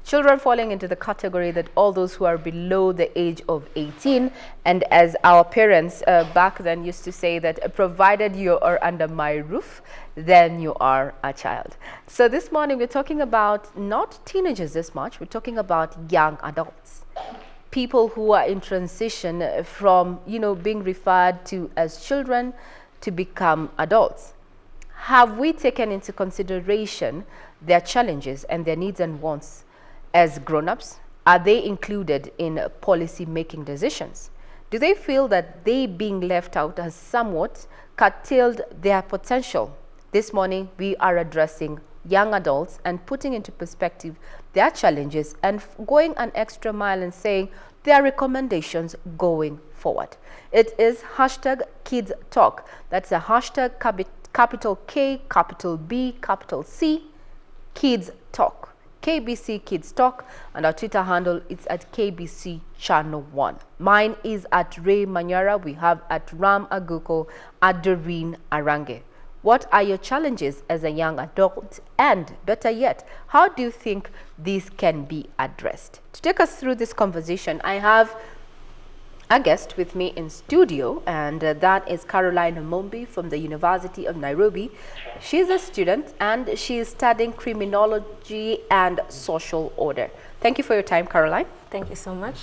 Children falling into the category that all those who are below the age of 18, and as our parents back then used to say that provided you are under my roof, then you are a child. So this morning we're talking about not teenagers this much, we're talking about young adults, people who are in transition from, being referred to as children to become adults. Have we taken into consideration their challenges and their needs and wants as grown-ups? Are they included in policy-making decisions? Do they feel that they being left out has somewhat curtailed their potential? This morning, we are addressing young adults and putting into perspective their challenges and going an extra mile and saying their recommendations going forward. It is hashtag Kids Talk. That's a hashtag capital K, capital B, capital C, Kids Talk. KBC Kids Talk, and our Twitter handle is at KBC Channel 1. Mine is at Ray Manyara. We have at Ram Aguko, at Doreen Arange. What are your challenges as a young adult? And better yet, how do you think these can be addressed? To take us through this conversation, I have a guest with me in studio, and that is Caroline Mundi from the University of Nairobi. She's a student and she is studying criminology and social order. Thank you for your time, Caroline. Thank you so much.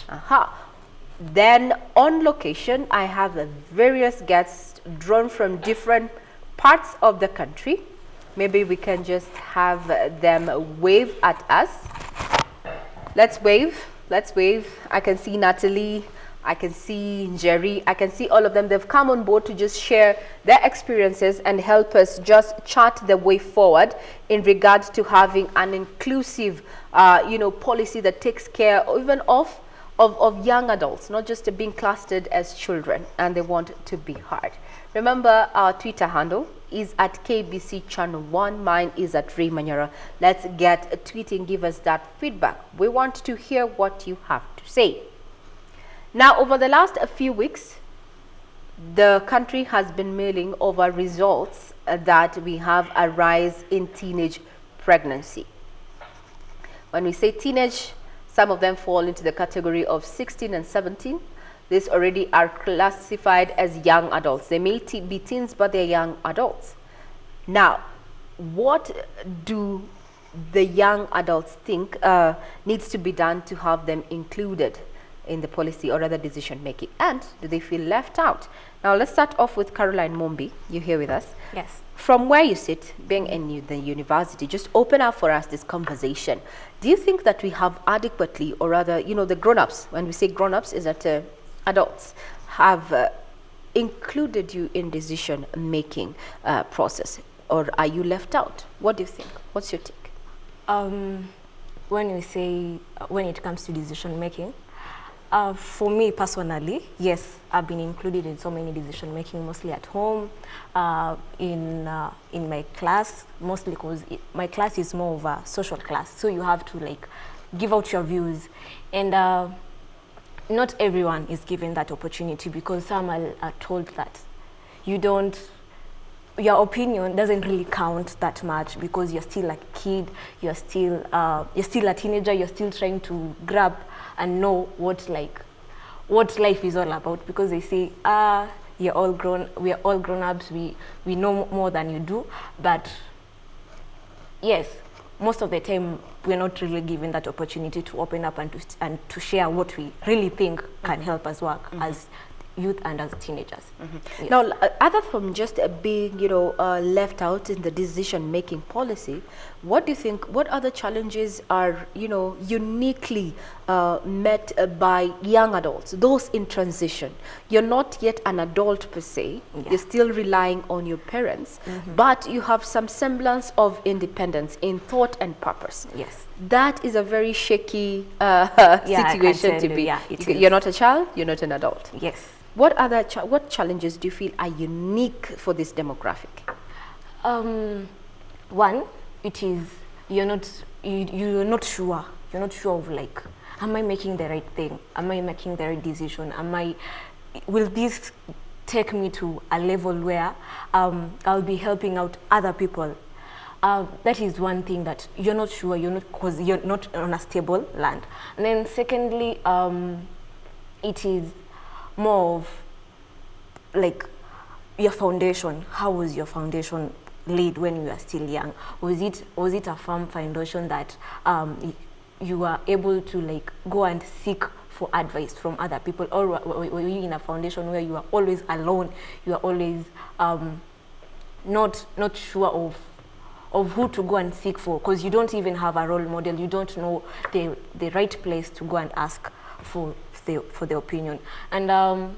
Then on location, I have various guests drawn from different parts of the country. Maybe we can just have them wave at us. Let's wave. Let's wave. I can see Natalie. I can see Jerry, I can see all of them. They've come on board to just share their experiences and help us just chart the way forward in regards to having an inclusive, policy that takes care even of young adults, not just being clustered as children and they want to be heard. Remember, our Twitter handle is at KBC Channel 1. Mine is at Ray Manyara. Let's get a tweeting, give us that feedback. We want to hear what you have to say. Now, over the last few weeks, the country has been milling over results that we have a rise in teenage pregnancy. When we say teenage, some of them fall into the category of 16 and 17. These already are classified as young adults. They may be teens, but they're young adults. Now, what do the young adults think needs to be done to have them included in the policy or rather decision making, and do they feel left out? Now let's start off with Caroline Mundi. You're here with us. Yes. From where you sit, being in the university, just open up for us this conversation. Do you think that we have adequately, or rather, the grown-ups, when we say grown-ups, is that adults have included you in decision making process, or are you left out? What do you think? What's your take? When it comes to decision making, for me personally, yes, I've been included in so many decision making, mostly at home, in my class, mostly because my class is more of a social class, so you have to give out your views, and not everyone is given that opportunity, because some are told that your opinion doesn't really count that much because you're still a kid, you're still a teenager, you're still trying to grab and know what life is all about, because they say, we are all grown-ups, we know more than you do. But yes, most of the time we're not really given that opportunity to open up and to share what we really think can help us work as youth and as teenagers. Yes. Now, other from just being, left out in the decision-making policy, what do you think? What other challenges are, uniquely met by young adults, those in transition? You're not yet an adult per se. Yeah. You're still relying on your parents, but you have some semblance of independence in thought and purpose. Yes. That is a very shaky situation to be. Yeah, you're not a child. You're not an adult. Yes. What other what challenges do you feel are unique for this demographic? One, it is you're not sure. You're not sure of am I making the right thing? Am I making the right decision? Will this take me to a level where I'll be helping out other people? that is one thing that you're not sure, because you're not on a stable land. And then secondly, it is more of like your foundation. How was your foundation laid when you were still young? Was it a firm foundation that you were able to like go and seek for advice from other people, or were you in a foundation where you are always alone, you are always not sure of who to go and seek for, because you don't even have a role model, you don't know the right place to go and ask for the opinion. And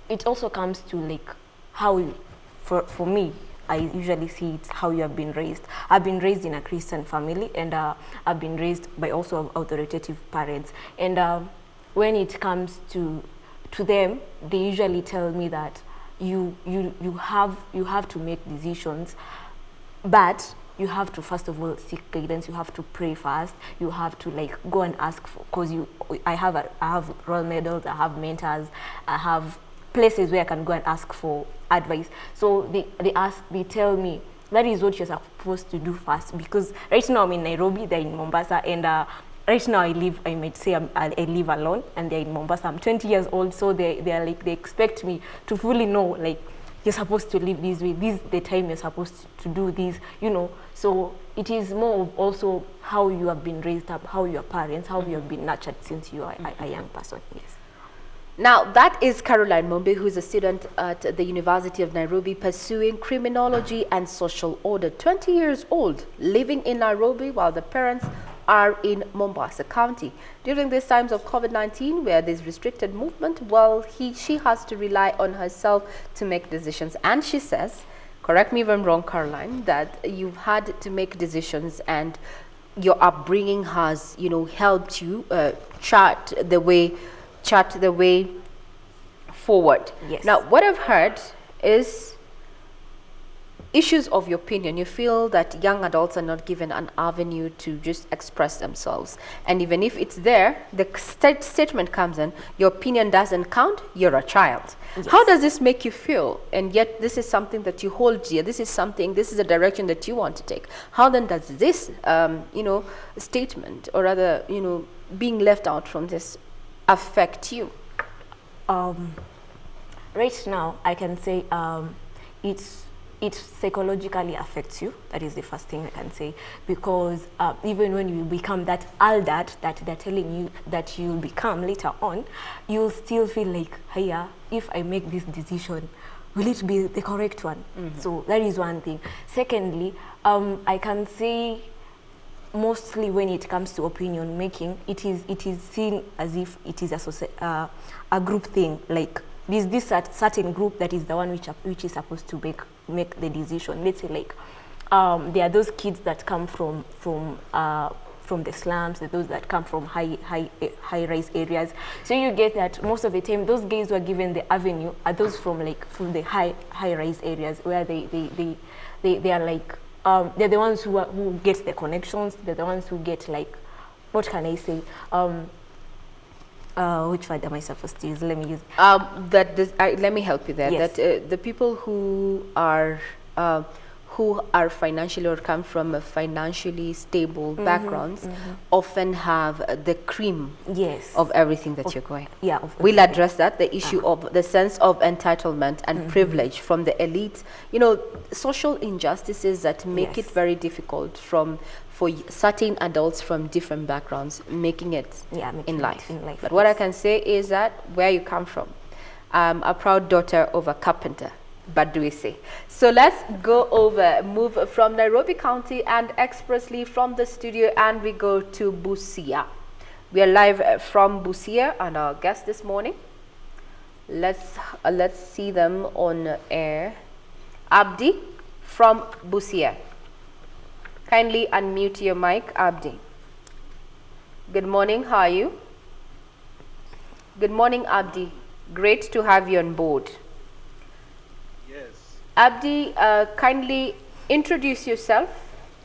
it also comes to like how you, for me, I usually see it's how you have been raised. I've been raised in a Christian family, and I've been raised by also authoritative parents. And when it comes to them, they usually tell me that you have to make decisions, but you have to first of all seek guidance. You have to pray first. You have to like go and ask for, because I have role models, I have mentors, I have places where I can go and ask for advice. So they tell me that is what you're supposed to do first, because right now I'm in Nairobi, they're in Mombasa, and right now I live alone, and they're in Mombasa. I'm 20 years old, so they expect me to fully know, like, you're supposed to live this way, this is the time you're supposed to do this, So it is more of also how you have been raised up, how your parents, how you have been nurtured since you are a young person. Yes. Now, that is Caroline Mundi, who is a student at the University of Nairobi pursuing criminology and social order. 20 years old, living in Nairobi while the parents are in Mombasa County. During these times of COVID-19, where there's restricted movement, well, she has to rely on herself to make decisions. And she says, correct me if I'm wrong, Caroline, that you've had to make decisions, and your upbringing has, helped you chart the way forward. Yes. Now, what I've heard is issues of your opinion. You feel that young adults are not given an avenue to just express themselves. And even if it's there, the statement comes in, your opinion doesn't count, you're a child. Yes. How does this make you feel? And yet this is something that you hold dear. This is a direction that you want to take. How then does this, statement, or rather, being left out from this, affect you? Right now, I can say it psychologically affects you. That is the first thing I can say, because even when you become that adult that they're telling you that you'll become later on, you'll still feel like, hey, if I make this decision, will it be the correct one? Mm-hmm. So that is one thing. Secondly, I can say mostly when it comes to opinion making, it is seen as if it is a group thing. Like this certain group that is the one which is supposed to make the decision. Let's say like there are those kids that come from the slums, those that come from high-rise areas. So you get that most of the time those guys who are given the avenue are those from the high-rise areas, where they are like they're the ones who get the connections. They're the ones who get, like, what can I say? Which word am I supposed to use? Let me use. Let me help you there. Yes. That the people who are financially, or come from a financially stable backgrounds, often have the cream, yes, of everything that you're going. Yeah. We'll address that, the issue of the sense of entitlement and privilege from the elite. Social injustices that make it very difficult for certain adults from different backgrounds making it in life. But what I can say is that where you come from, I'm a proud daughter of a carpenter. But do we say? So let's move from Nairobi County and expressly from the studio, and we go to Busia. We are live from Busia, and our guest this morning, let's see them on air. Abdi from Busia. Kindly unmute your mic, Abdi. Good morning, how are you? Good morning, Abdi. Great to have you on board. Abdi, kindly introduce yourself.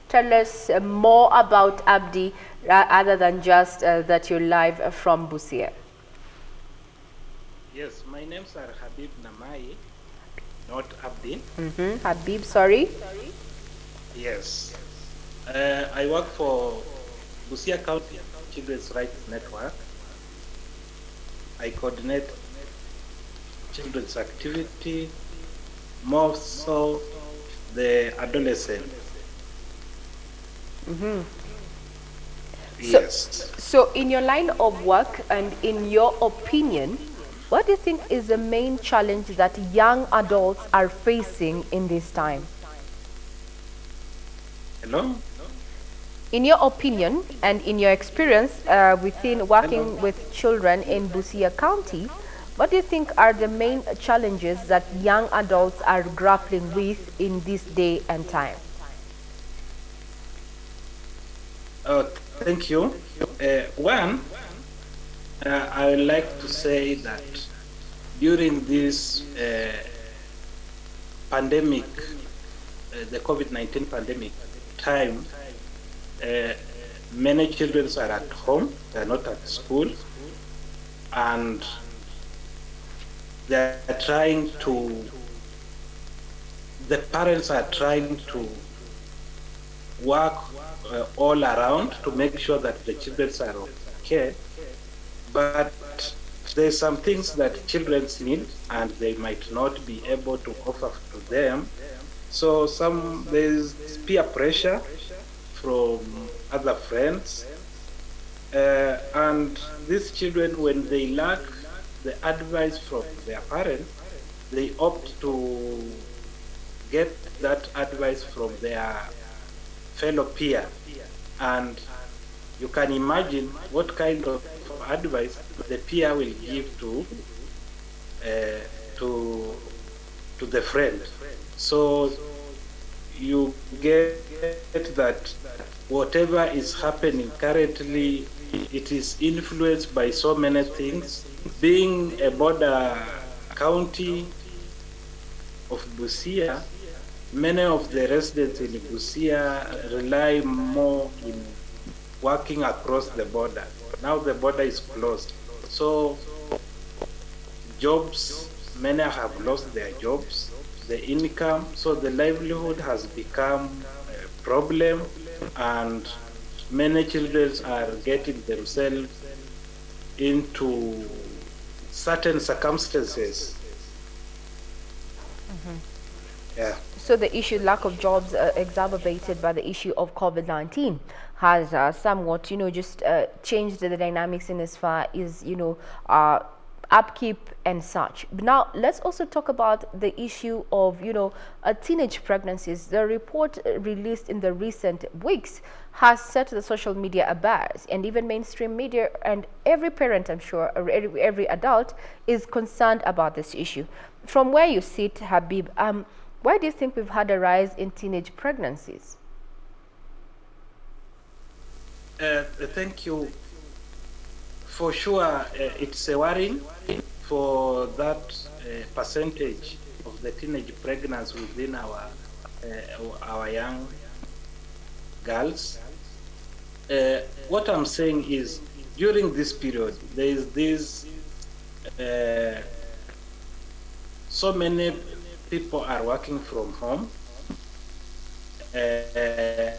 Tell us more about Abdi, other than just that you're live from Busia. Yes, my names are Habib Namai, not Abdi. Habib, sorry. Yes. I work for Busia County Children's Rights Network. I coordinate children's activity, more so the adolescent. So, Yes. so in your line of work and in your opinion, what do you think is the main challenge that young adults are facing in this time? Hello? In your opinion and in your experience within Hello? working with children in Busia County, what do you think are the main challenges that young adults are grappling with in this day and time? Thank you. One, I would like to say that during this pandemic, the COVID-19 pandemic time, uh, many children are at home, they're not at school, and they're trying to, the parents are trying to work all around to make sure that the children are okay. But there's some things that children need and they might not be able to offer to them. So there's peer pressure from other friends. And these children, when they lack the advice from their parents, they opt to get that advice from their fellow peer. And you can imagine what kind of advice the peer will give uh, to to the friend. So you get that whatever is happening currently, it is influenced by so many things. Being a border county of Busia, many of the residents in Busia rely more in working across the border. Now the border is closed. So jobs, many have lost their jobs, the income, so the livelihood has become a problem, and many children are getting themselves into certain circumstances. Yeah. So the issue, lack of jobs, exacerbated by the issue of COVID-19, has somewhat, just changed the dynamics in as far as, upkeep and such. But now let's also talk about the issue of, teenage pregnancies. The report released in the recent weeks has set the social media abuzz, and even mainstream media, and every parent, I'm sure, or every adult is concerned about this issue. From where you sit, Habib, why do you think we've had a rise in teenage pregnancies? Thank you. For sure, it's a worrying for that percentage of the teenage pregnancy within our young girls. What I'm saying is, during this period, there is this so many people are working from home. Uh,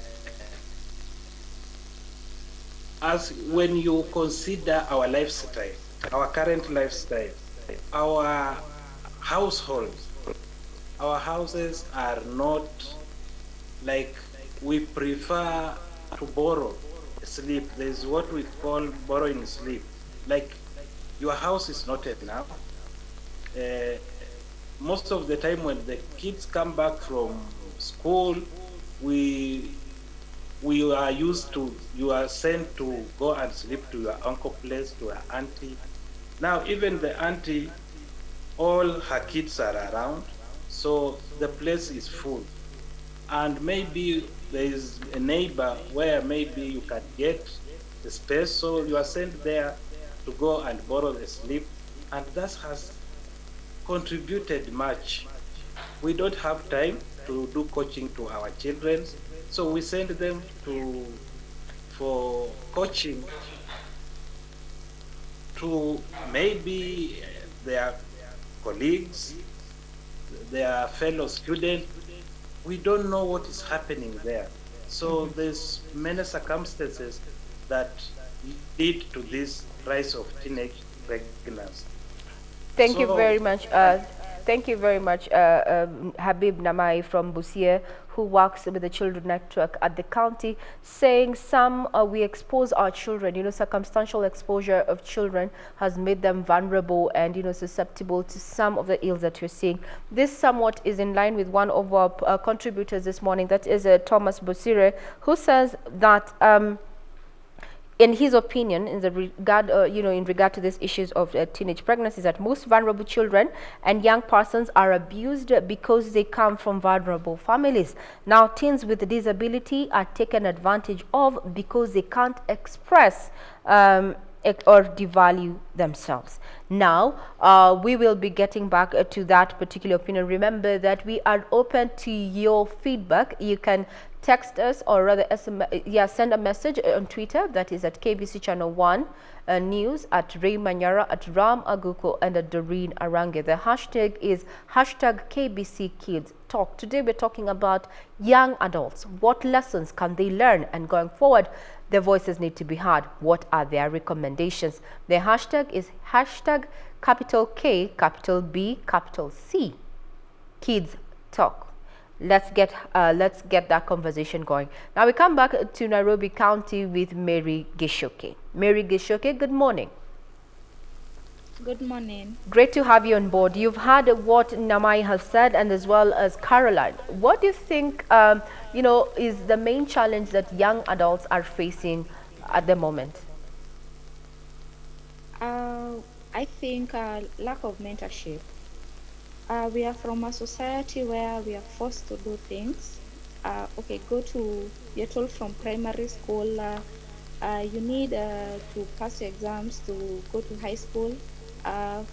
as when you consider our lifestyle, our current lifestyle, our households, our houses are not like, we prefer to borrow sleep. There's what we call borrowing sleep. Like, your house is not enough. Uh, most of the time when the kids come back from school, we are used to, you are sent to go and sleep to your uncle place, to your auntie. Now even the auntie, all her kids are around, so the place is full. And maybe there is a neighbor where maybe you can get the space, so you are sent there to go and borrow the sleep, and that has contributed much. We don't have time to do coaching to our children, so we send them for coaching to maybe their colleagues, their fellow students. we don't know what is happening there. So there's many circumstances that lead to this rise of teenage pregnancy. Thank you So very much. Thank you very much, Habib Namai from Busia, who works with the Children Network at the county, saying some we expose our children. You know, circumstantial exposure of children has made them vulnerable and susceptible to some of the ills that you're seeing. This somewhat is in line with one of our contributors this morning. That is Thomas Bosire, who says that. In his opinion, in the regard, in regard to these issues of teenage pregnancies, that most vulnerable children and young persons are abused because they come from vulnerable families. Now, teens with disability are taken advantage of because they can't express or devalue themselves. Now, we will be getting back to that particular opinion. Remember that we are open to your feedback. You can text us or rather send a message on Twitter, that is at KBC Channel 1 News, at Ray Manyara, at Ram Aguko, and at Doreen Arange. The hashtag is hashtag KBC Kids Talk. Today we're talking about young adults. What lessons can they learn? And going forward, their voices need to be heard. What are their recommendations? The hashtag is hashtag capital K, capital B, capital C. Kids Talk. Let's get that conversation going. Now we come back to Nairobi County with Mary Gishoke. Mary Gishoke, good morning. Good morning. Great to have you on board. You've heard what Namai has said, and as well as Caroline. What do you think, is the main challenge that young adults are facing at the moment? I think lack of mentorship. We are from a society where we are forced to do things. You're told from primary school, you need to pass your exams to go to high school.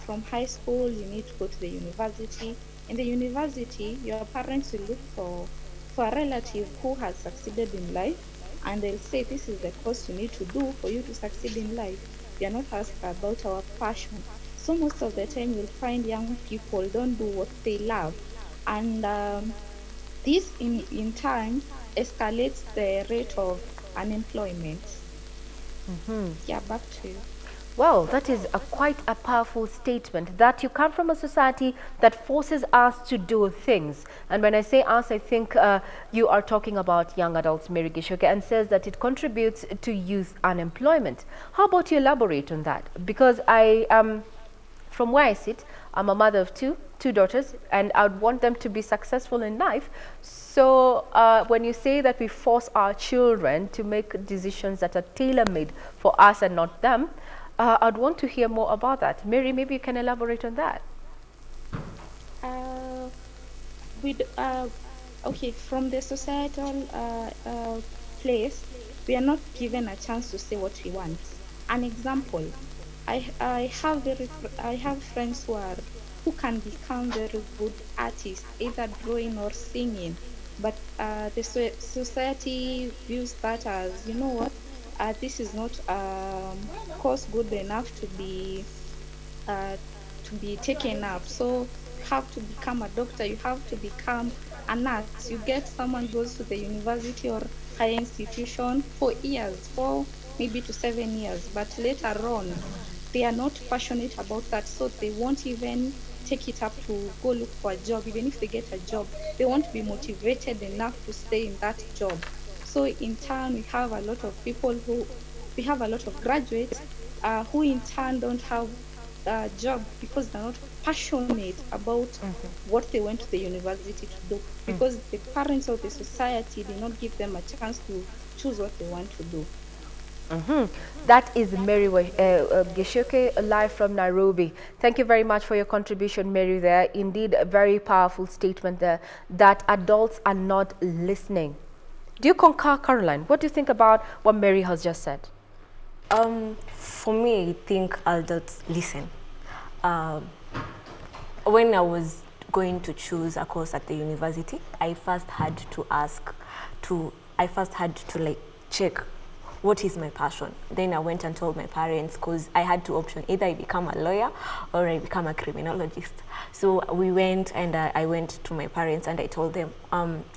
From high school, you need to go to the university. In the university, your parents will look for a relative who has succeeded in life, and they'll say, this is the course you need to do for you to succeed in life. We are not asked about our passion. So most of the time, you'll find young people don't do what they love. And this, in time, escalates the rate of unemployment. Yeah, back to you. Well, that is quite a powerful statement, that you come from a society that forces us to do things. And when I say us, I think you are talking about young adults, Mary Gishoke, and says that it contributes to youth unemployment. How about you elaborate on that? Because from where I sit, I'm a mother of two daughters, and I would want them to be successful in life. So when you say that we force our children to make decisions that are tailor-made for us and not them, I'd want to hear more about that. Mary, maybe you can elaborate on that. From the societal place, we are not given a chance to say what we want. An example, I have friends who can become very good artists, either drawing or singing, but the society views that as, you know what, this is not course good enough to be taken up. So you have to become a doctor, you have to become a nurse. You get someone goes to the university or higher institution for years, 4 maybe to 7 years, but later on they are not passionate about that, so they won't even take it up to go look for a job. Even if they get a job, they won't be motivated enough to stay in that job. So in turn, we have a lot of graduates who in turn don't have a job because they're not passionate about what they went to the university to do, because the parents of the society did not give them a chance to choose what they want to do. That is Mary Gishoke, live from Nairobi. Thank you very much for your contribution, Mary, there. Indeed, a very powerful statement there, that adults are not listening. Do you concur, Caroline? What do you think about what Mary has just said? For me, I think adults listen. When I was going to choose a course at the university, I first had to check what is my passion? Then I went and told my parents, because I had two options: either I become a lawyer or I become a criminologist. So we went, and I went to my parents and I told them,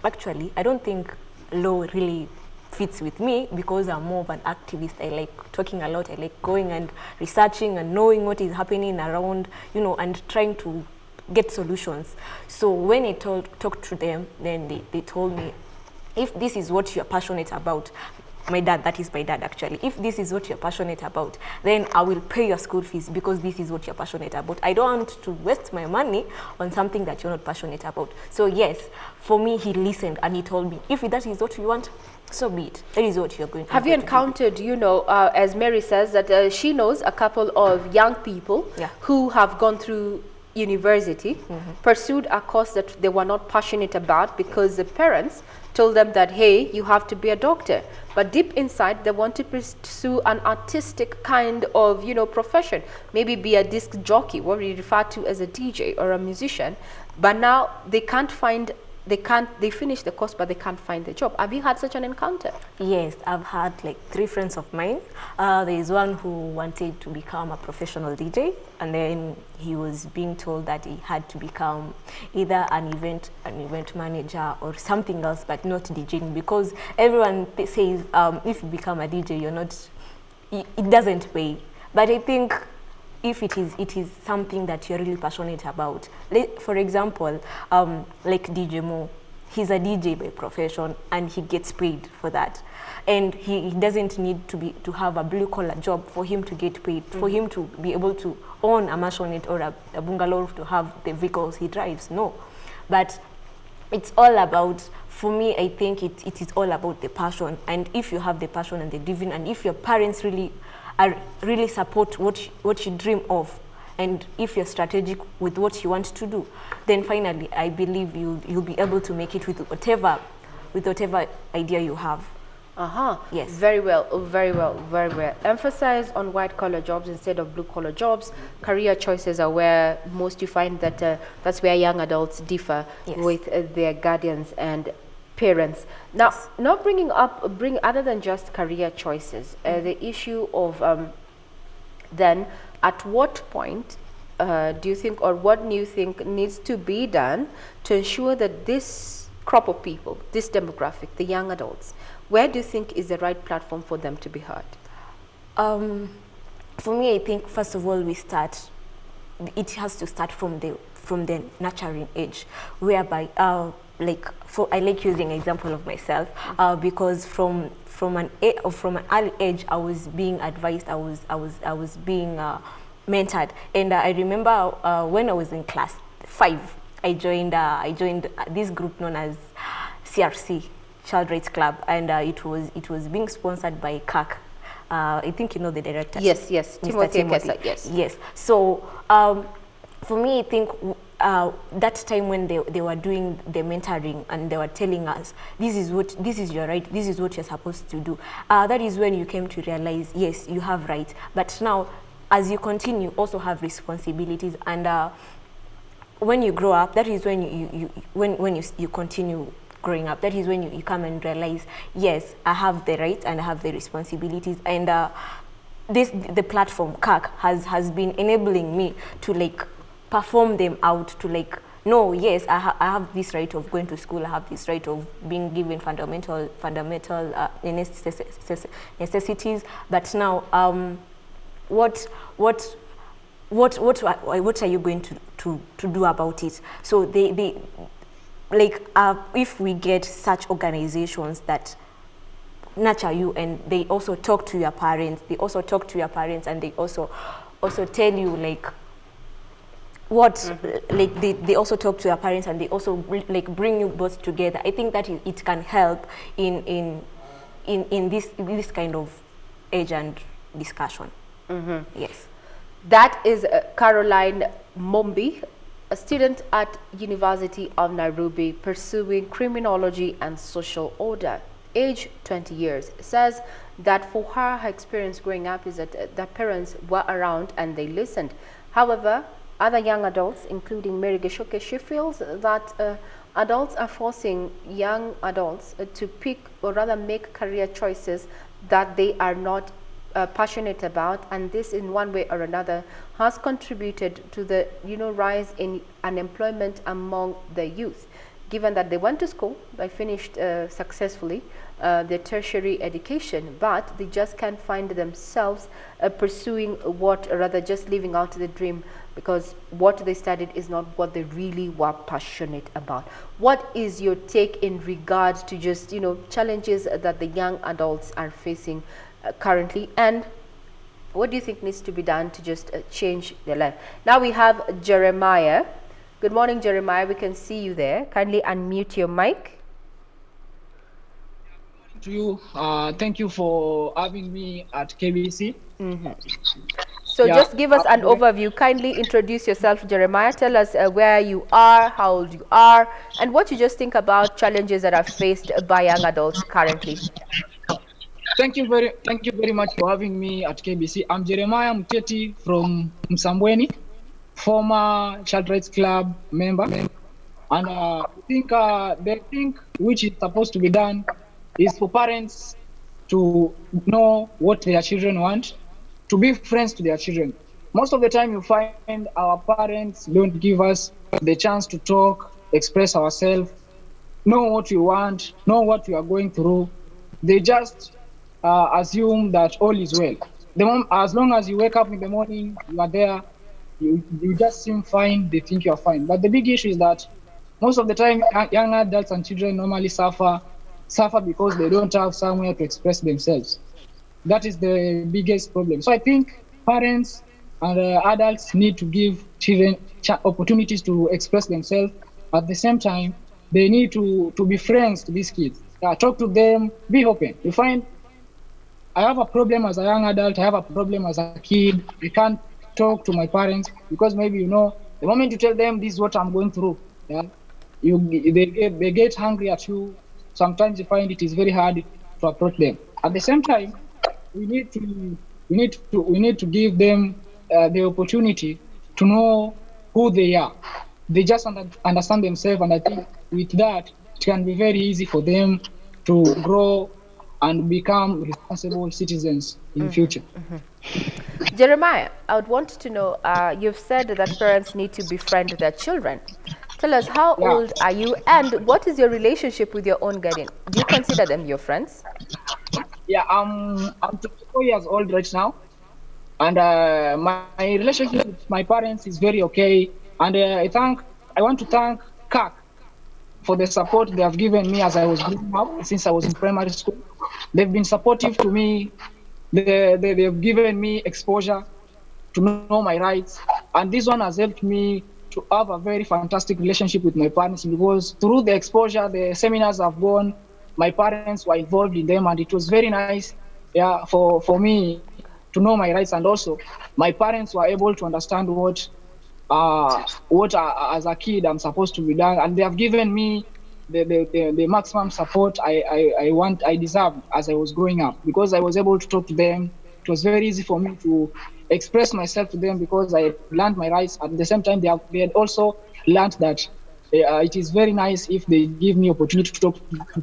actually, I don't think law really fits with me, because I'm more of an activist. I like talking a lot. I like going and researching and knowing what is happening around, you know, and trying to get solutions. So when I talked to them, then they told me, if this is what you're passionate about, my dad, that is my dad actually, if this is what you're passionate about, then I will pay your school fees, because this is what you're passionate about. I don't want to waste my money on something that you're not passionate about. So yes, for me, he listened and he told me, if that is what you want, so be it. That is what you're going to do. Have you encountered, you know, as Mary says, that she knows a couple of young people who have gone through university, pursued a course that they were not passionate about because the parents told them that, hey, you have to be a doctor. But deep inside, they want to pursue an artistic kind of, you know, profession. Maybe be a disc jockey, what we refer to as a DJ or a musician. But now they can't find, they finish the course, but they can't find the job. Have you had such an encounter? Yes, I've had like 3 friends of mine. There is one who wanted to become a professional DJ, and then he was being told that he had to become either an event manager or something else, but not DJing, because everyone says if you become a DJ, you're not, it doesn't pay. But I think if it is something that you're really passionate about. For example, like DJ Mo, he's a DJ by profession and he gets paid for that. And he doesn't need to have a blue collar job for him to get paid, for him to be able to own a mansionette or a bungalow, to have the vehicles he drives. No. But it's all about, for me, I think it is all about the passion. And if you have the passion and the driven, and if your parents really support what you dream of, and if you're strategic with what you want to do, then finally I believe you'll be able to make it with whatever idea you have. Yes. Very well. Emphasize on white collar jobs instead of blue collar jobs. Career choices are where most you find that that's where young adults differ with their guardians and parents. Now, not bring other than just career choices, the issue of then at what point do you think, or what do you think needs to be done to ensure that this crop of people, this demographic, the young adults, where do you think is the right platform for them to be heard? For me, I think first of all it has to start from the nurturing age, whereby I like using an example of myself, because from an early age I was being advised, I was being mentored, and I remember when I was in class 5, I joined this group known as CRC, Child Rights Club, and it was being sponsored by CAC. I think you know the director. Yes, Mr. Timothy. Yes. So for me, I think that time when they were doing the mentoring and they were telling us, this is your right, this is what you're supposed to do. That is when you came to realize, yes, you have rights, but now as you continue, you also have responsibilities. And when you grow up, that is when you continue growing up. That is when you come and realize, yes, I have the rights and I have the responsibilities. And the platform CAC has been enabling me to perform them out, to no, yes, I have this right of going to school, I have this right of being given fundamental necessities. But now, what are you going to do about it? So if we get such organizations that nurture you, and they also talk to your parents, and they also tell you they also talk to your parents, and they also bring you both together. I think that it can help in this kind of age and discussion. Yes. That is Caroline Mundi, a student at University of Nairobi pursuing criminology and social order, age 20 years, says that for her experience growing up is that the parents were around and they listened. However, other young adults, including Mary Geshoke, she feels that adults are forcing young adults to pick or rather make career choices that they are not passionate about, and this in one way or another has contributed to the rise in unemployment among the youth, given that they went to school, they finished successfully their tertiary education, but they just can't find themselves pursuing what, or rather just living out the dream, because what they studied is not what they really were passionate about. What is your take in regard to just challenges that the young adults are facing currently, and what do you think needs to be done to just change their life? Now we have Jeremiah. Good morning, Jeremiah. We can see you there. Kindly unmute your mic. To you. Thank you for having me at KBC. So just give us an overview. Kindly introduce yourself, Jeremiah. Tell us where you are, how old you are, and what you just think about challenges that are faced by young adults currently. Thank you very much for having me at KBC. I'm Jeremiah Muteti from Msambweni, former Child Rights Club member. And I think the thing which is supposed to be done is for parents to know what their children want, to be friends to their children. Most of the time you find our parents don't give us the chance to talk, express ourselves, know what we want, know what we are going through. They just assume that all is well. As long as you wake up in the morning, you are there, you just seem fine, they think you are fine. But the big issue is that most of the time, young adults and children normally suffer because they don't have somewhere to express themselves. That is the biggest problem. So I think parents and adults need to give children opportunities to express themselves. At the same time, they need to be friends to these kids. Talk to them, be open. You find I have a problem as a young adult, I have a problem as a kid. I can't talk to my parents because maybe, the moment you tell them this is what I'm going through, they get angry at you. Sometimes you find it is very hard to approach them. At the same time, we need to give them the opportunity to know who they are. They just understand themselves, and I think with that, it can be very easy for them to grow and become responsible citizens in the future. Jeremiah, I would want to know, you've said that parents need to befriend their children. Tell us, how old are you, and what is your relationship with your own guardian? Do you consider them your friends? Yeah, I'm 24 years old right now, and my relationship with my parents is very okay. And I want to thank CAC for the support they have given me as I was growing up, since I was in primary school. They've been supportive to me. They've given me exposure to know my rights. And this one has helped me to have a very fantastic relationship with my parents, because through the exposure, the seminars I've gone, my parents were involved in them, and it was very nice for me to know my rights. And also, my parents were able to understand what as a kid I'm supposed to be done, and they have given me the maximum support I deserved as I was growing up, because I was able to talk to them. It was very easy for me to express myself to them because I learned my rights. At the same time, they had also learned that it is very nice if they give me opportunity to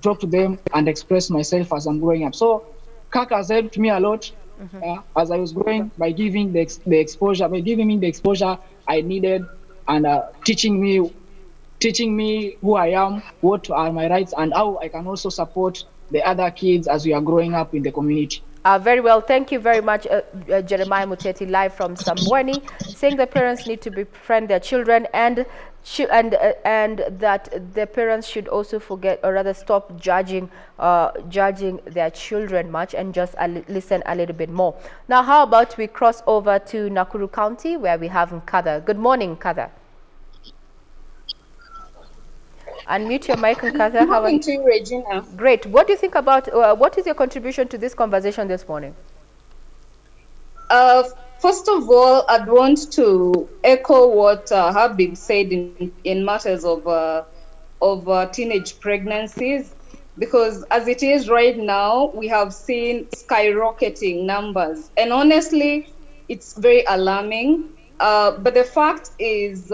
talk to them and express myself as I'm growing up. So CAC has helped me a lot as I was growing, by giving me the exposure I needed, and teaching me who I am, what are my rights, and how I can also support the other kids as we are growing up in the community. Very well. Thank you very much, Jeremiah Muteti, live from Sambweni, saying that parents need to befriend their children, and that the parents should also forget, or rather stop judging their children much, and just listen a little bit more. Now, how about we cross over to Nakuru County, where we have Nkatha. Good morning, Nkatha. Unmute your mic, Nkatha. Good morning to you, Regina. Great. What do you think about, what is your contribution to this conversation this morning? First of all, I'd want to echo what Habib said in matters of teenage pregnancies, because as it is right now, we have seen skyrocketing numbers. And honestly, it's very alarming. But the fact is,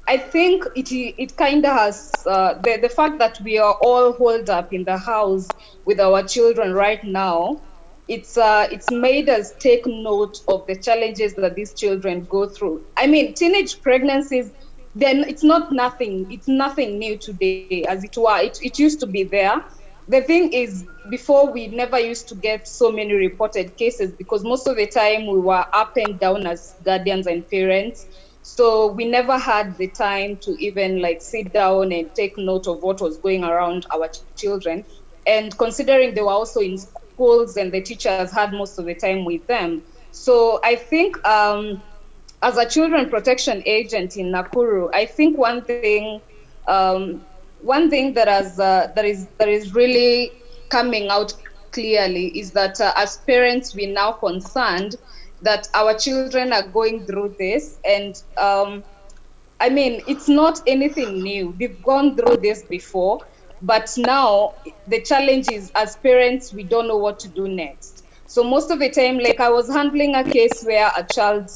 I think it kind of has the fact that we are all holed up in the house with our children right now. It's made us take note of the challenges that these children go through. I mean, teenage pregnancies, then it's nothing new today as it were. It used to be there. The thing is, before we never used to get so many reported cases because most of the time we were up and down as guardians and parents. So we never had the time to even like sit down and take note of what was going around our children. And considering they were also in schools and the teachers had most of the time with them. So I think as a children protection agent in Nakuru, I think um, one thing that is really coming out clearly is that as parents, we're now concerned that our children are going through this, and I mean, it's not anything new. We've gone through this before, but now the challenge is as parents, we don't know what to do next. So most of the time, like I was handling a case where a child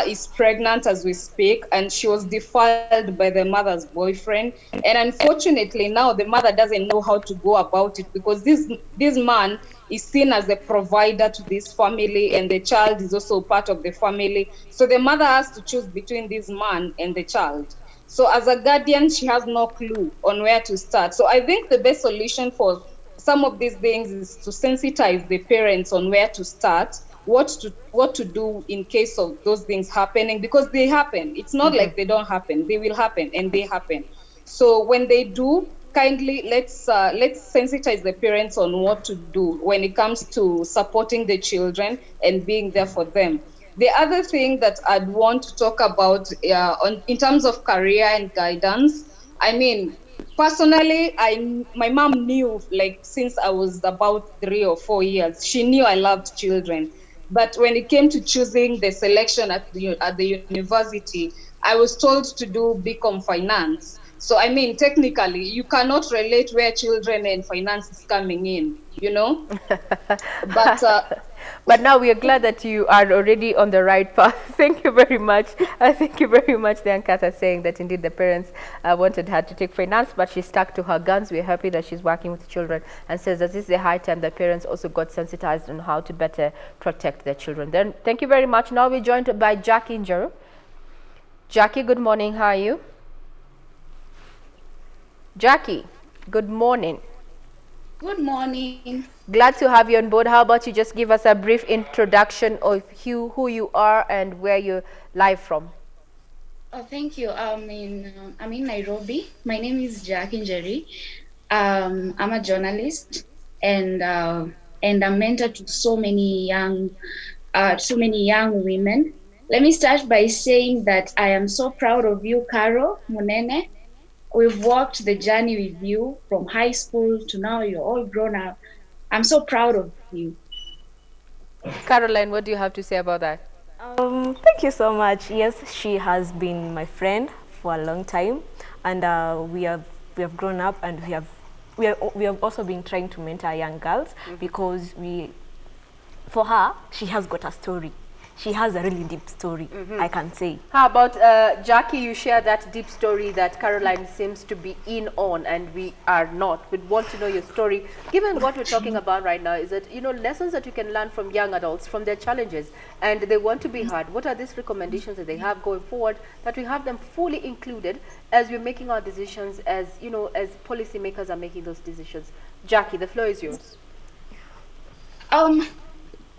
is pregnant as we speak, and she was defiled by the mother's boyfriend. And unfortunately, now the mother doesn't know how to go about it because this man is seen as the provider to this family, and the child is also part of the family. So the mother has to choose between this man and the child. So as a guardian, she has no clue on where to start. So I think the best solution for some of these things is to sensitize the parents on where to start, what to do in case of those things happening, because they happen. It's not like they don't happen. They will happen, and they happen. So when they do, kindly let's sensitize the parents on what to do when it comes to supporting the children and being there for them. The other thing that I'd want to talk about in terms of career and guidance, I mean, personally, my mom knew like since I was about 3 or 4 years, she knew I loved children. But when it came to choosing the selection at the university, I was told to do BCom finance. So I mean, technically, you cannot relate where children and finance is coming in, you know. But But now we are glad that you are already on the right path. Thank you very much. Thank you very much, the Ankata, saying that indeed the parents wanted her to take finance, but she stuck to her guns. We're happy that she's working with children and says that this is the high time that parents also got sensitized on how to better protect their children. Then, thank you very much. Now we're joined by Jackie Njeru. Jackie, good morning. How are you? Jackie, good morning. Good morning. Glad to have you on board. How about you just give us a brief introduction of who you are and where you live from? Oh, thank you. I'm in Nairobi. My name is Jackie Njeru. I'm a journalist and a mentor to so many young women. Let me start by saying that I am so proud of you, Carol Munene. We've walked the journey with you from high school to now. You're all grown up. I'm so proud of you. Caroline, what do you have to say about that? Thank you so much. Yes, she has been my friend for a long time, and we have grown up, and we have also been trying to mentor young girls because for her, she has got a story. She has a really deep story, I can say. How about Jackie? You share that deep story that Caroline seems to be in on, and we are not. We'd want to know your story. Given what we're talking about right now, is that lessons that you can learn from young adults from their challenges, and they want to be heard. What are these recommendations that they have going forward that we have them fully included as we're making our decisions, as as policymakers are making those decisions? Jackie, the floor is yours.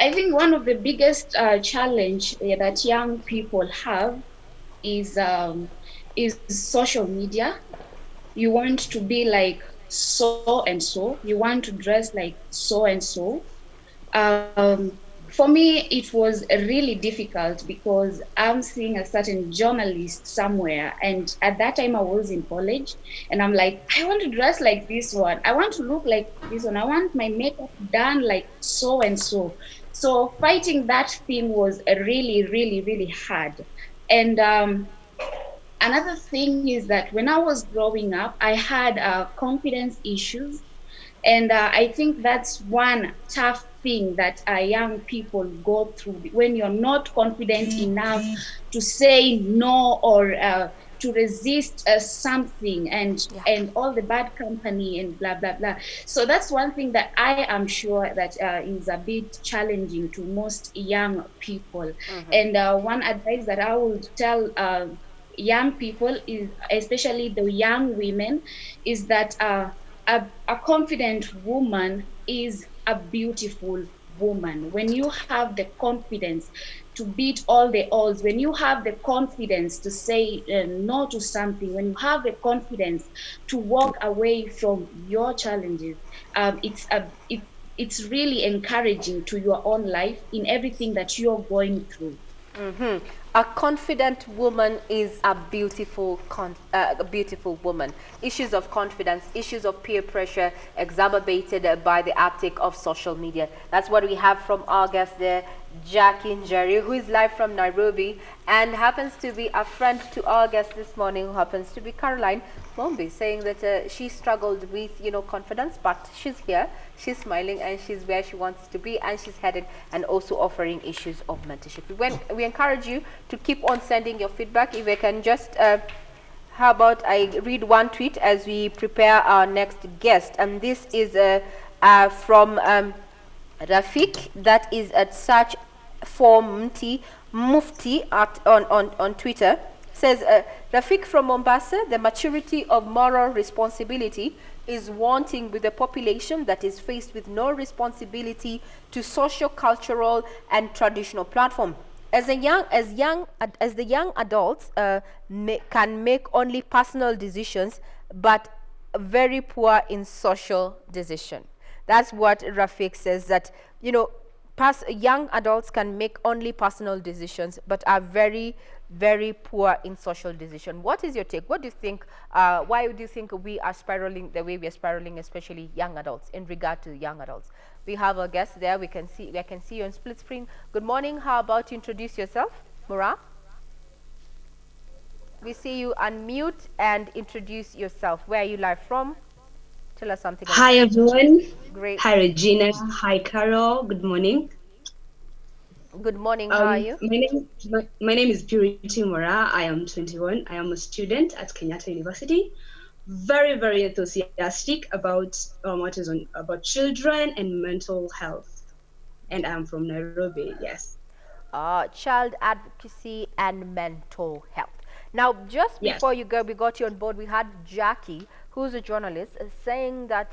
I think one of the biggest challenge that young people have is social media. You want to be like so and so. You want to dress like so and so. For me, it was really difficult because I'm seeing a certain journalist somewhere, and at that time I was in college, and I'm like, I want to dress like this one. I want to look like this one. I want my makeup done like so and so. So fighting that thing was really, really, really hard. And another thing is that when I was growing up, I had confidence issues. And I think that's one tough thing that young people go through when you're not confident enough to say no or to resist something, Yeah. and all the bad company and blah blah blah. So that's one thing that I am sure that is a bit challenging to most young people. And one advice that I would tell young people is, especially the young women, is that a confident woman is a beautiful woman. When you have the confidence to beat all the odds, when you have the confidence to say no to something, when you have the confidence to walk away from your challenges, it's really encouraging to your own life in everything that you're going through. A confident woman is a beautiful woman. Issues of confidence, issues of peer pressure exacerbated by the uptake of social media. That's what we have from our guest there, Jackie Njeri, who is live from Nairobi and happens to be a friend to our guest this morning, who happens to be Caroline Mombi, saying that she struggled with, confidence, but she's here, she's smiling, and she's where she wants to be, and she's headed, and also offering issues of mentorship. We encourage you to keep on sending your feedback. If I can just, how about I read one tweet as we prepare our next guest, and this is from Rafik, that is at search for Mufti on Twitter. Says Rafik from Mombasa, the maturity of moral responsibility is wanting with a population that is faced with no responsibility to social, cultural, and traditional platform. As the young adults can make only personal decisions, but very poor in social decision. That's what Rafik says, that young adults can make only personal decisions, but are very, very poor in social decision. What is your take? What do you think? Why do you think we are spiraling the way we are spiraling, especially young adults, in regard to young adults? We have a guest there. I can see you on split screen. Good morning. How about you introduce yourself, Mura? We see you unmute and introduce yourself. Where are you live from? Tell us something. Hi everyone. Great. Hi Regina. Hi Carol. Good morning. Good morning. How are you? My name is Purity Mora. I am 21. I am a student at Kenyatta University. Very, very enthusiastic about matters about children and mental health. And I'm from Nairobi. Yes. Child advocacy and mental health. Now, just before you go, we got you on board. We had Jackie, who's a journalist, saying that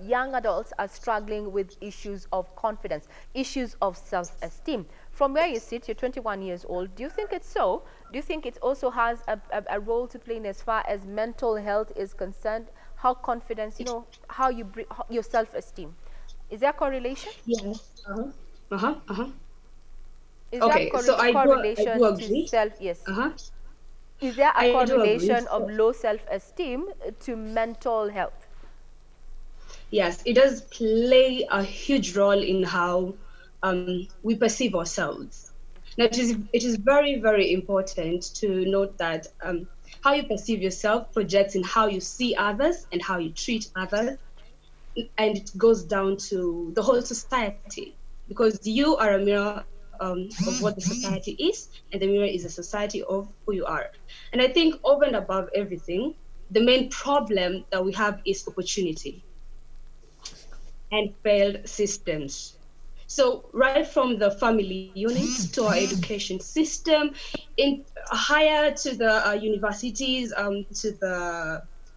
young adults are struggling with issues of confidence, issues of self-esteem. From where you sit, you're 21 years old. Do you think it's so? Do you think it also has a role to play in as far as mental health is concerned? How confidence, how you bring your self-esteem? Is there a correlation? Yes. Is okay, there so I correlation do agree. to self? Yes. Is there a correlation of low self-esteem to mental health? Yes, it does play a huge role in how we perceive ourselves. Now, it is very, very important to note that how you perceive yourself projects in how you see others and how you treat others. And it goes down to the whole society, because you are a mirror of what the society is, and the mirror is a society of who you are. And I think over and above everything, the main problem that we have is opportunity and failed systems. So right from the family unit to our education system, in higher to the universities,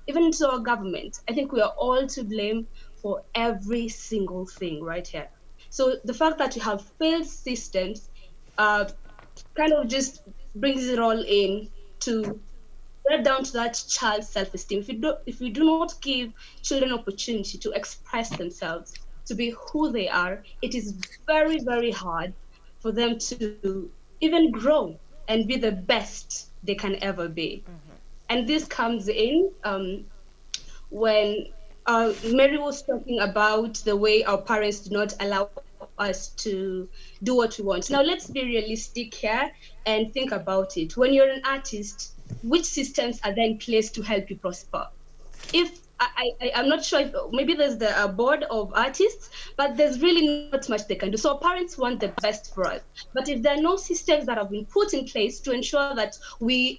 even to our government, I think we are all to blame for every single thing right here. So the fact that we have failed systems kind of just brings it all in to get down to that child's self-esteem. If we do not give children opportunity to express themselves, to be who they are, it is very, very hard for them to even grow and be the best they can ever be. And this comes in when Mary was talking about the way our parents do not allow us to do what we want. Now, let's be realistic here and think about it. When you're an artist, which systems are then placed to help you prosper? If I'm not sure if maybe there's the board of artists, but there's really not much they can do. So parents want the best for us, but if there are no systems that have been put in place to ensure that we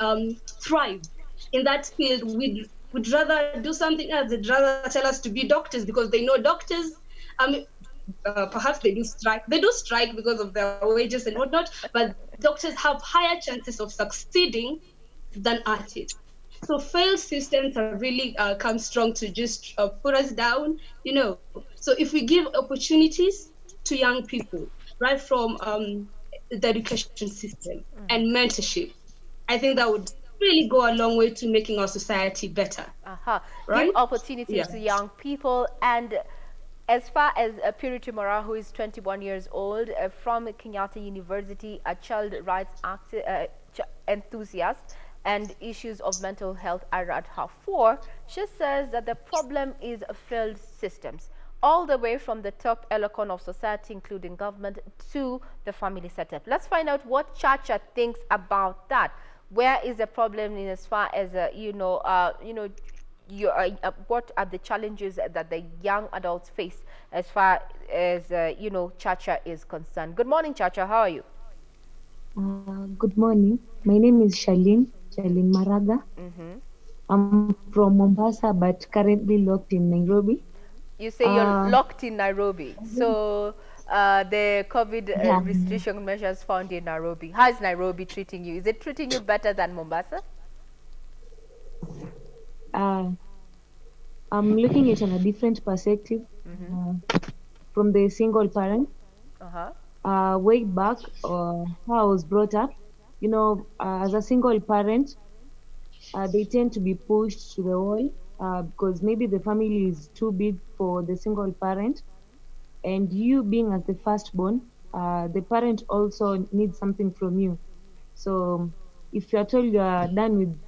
thrive in that field, we'd rather do something else. They'd rather tell us to be doctors because they know doctors. Perhaps they do strike. They do strike because of their wages and whatnot, but doctors have higher chances of succeeding than artists. So failed systems have really come strong to just put us down, you know. So if we give opportunities to young people right from the education system and mentorship, I think that would really go a long way to making our society better. Give Right? opportunities Yeah. to young people. And as far as Purity Mora, who is 21 years old, from Kenyatta University, a child rights enthusiast, and issues of mental health are at her fore, she says that the problem is failed systems, all the way from the top echelon of society, including government, to the family setup. Let's find out what Chacha thinks about that. Where is the problem in as far as what are the challenges that the young adults face as far as Chacha is concerned? Good morning, Chacha. How are you? Good morning. My name is Shalin Maraga. I'm from Mombasa, but currently locked in Nairobi. You say you're locked in Nairobi. So the COVID Yeah, restriction measures found in Nairobi. How is Nairobi treating you? Is it treating you better than Mombasa? uh, I'm looking at it on a different perspective from the single parent. Uh-huh. Way back, how I was brought up, as a single parent, they tend to be pushed to the wall because maybe the family is too big for the single parent. And you being as the firstborn, the parent also needs something from you. So if you're told you are done with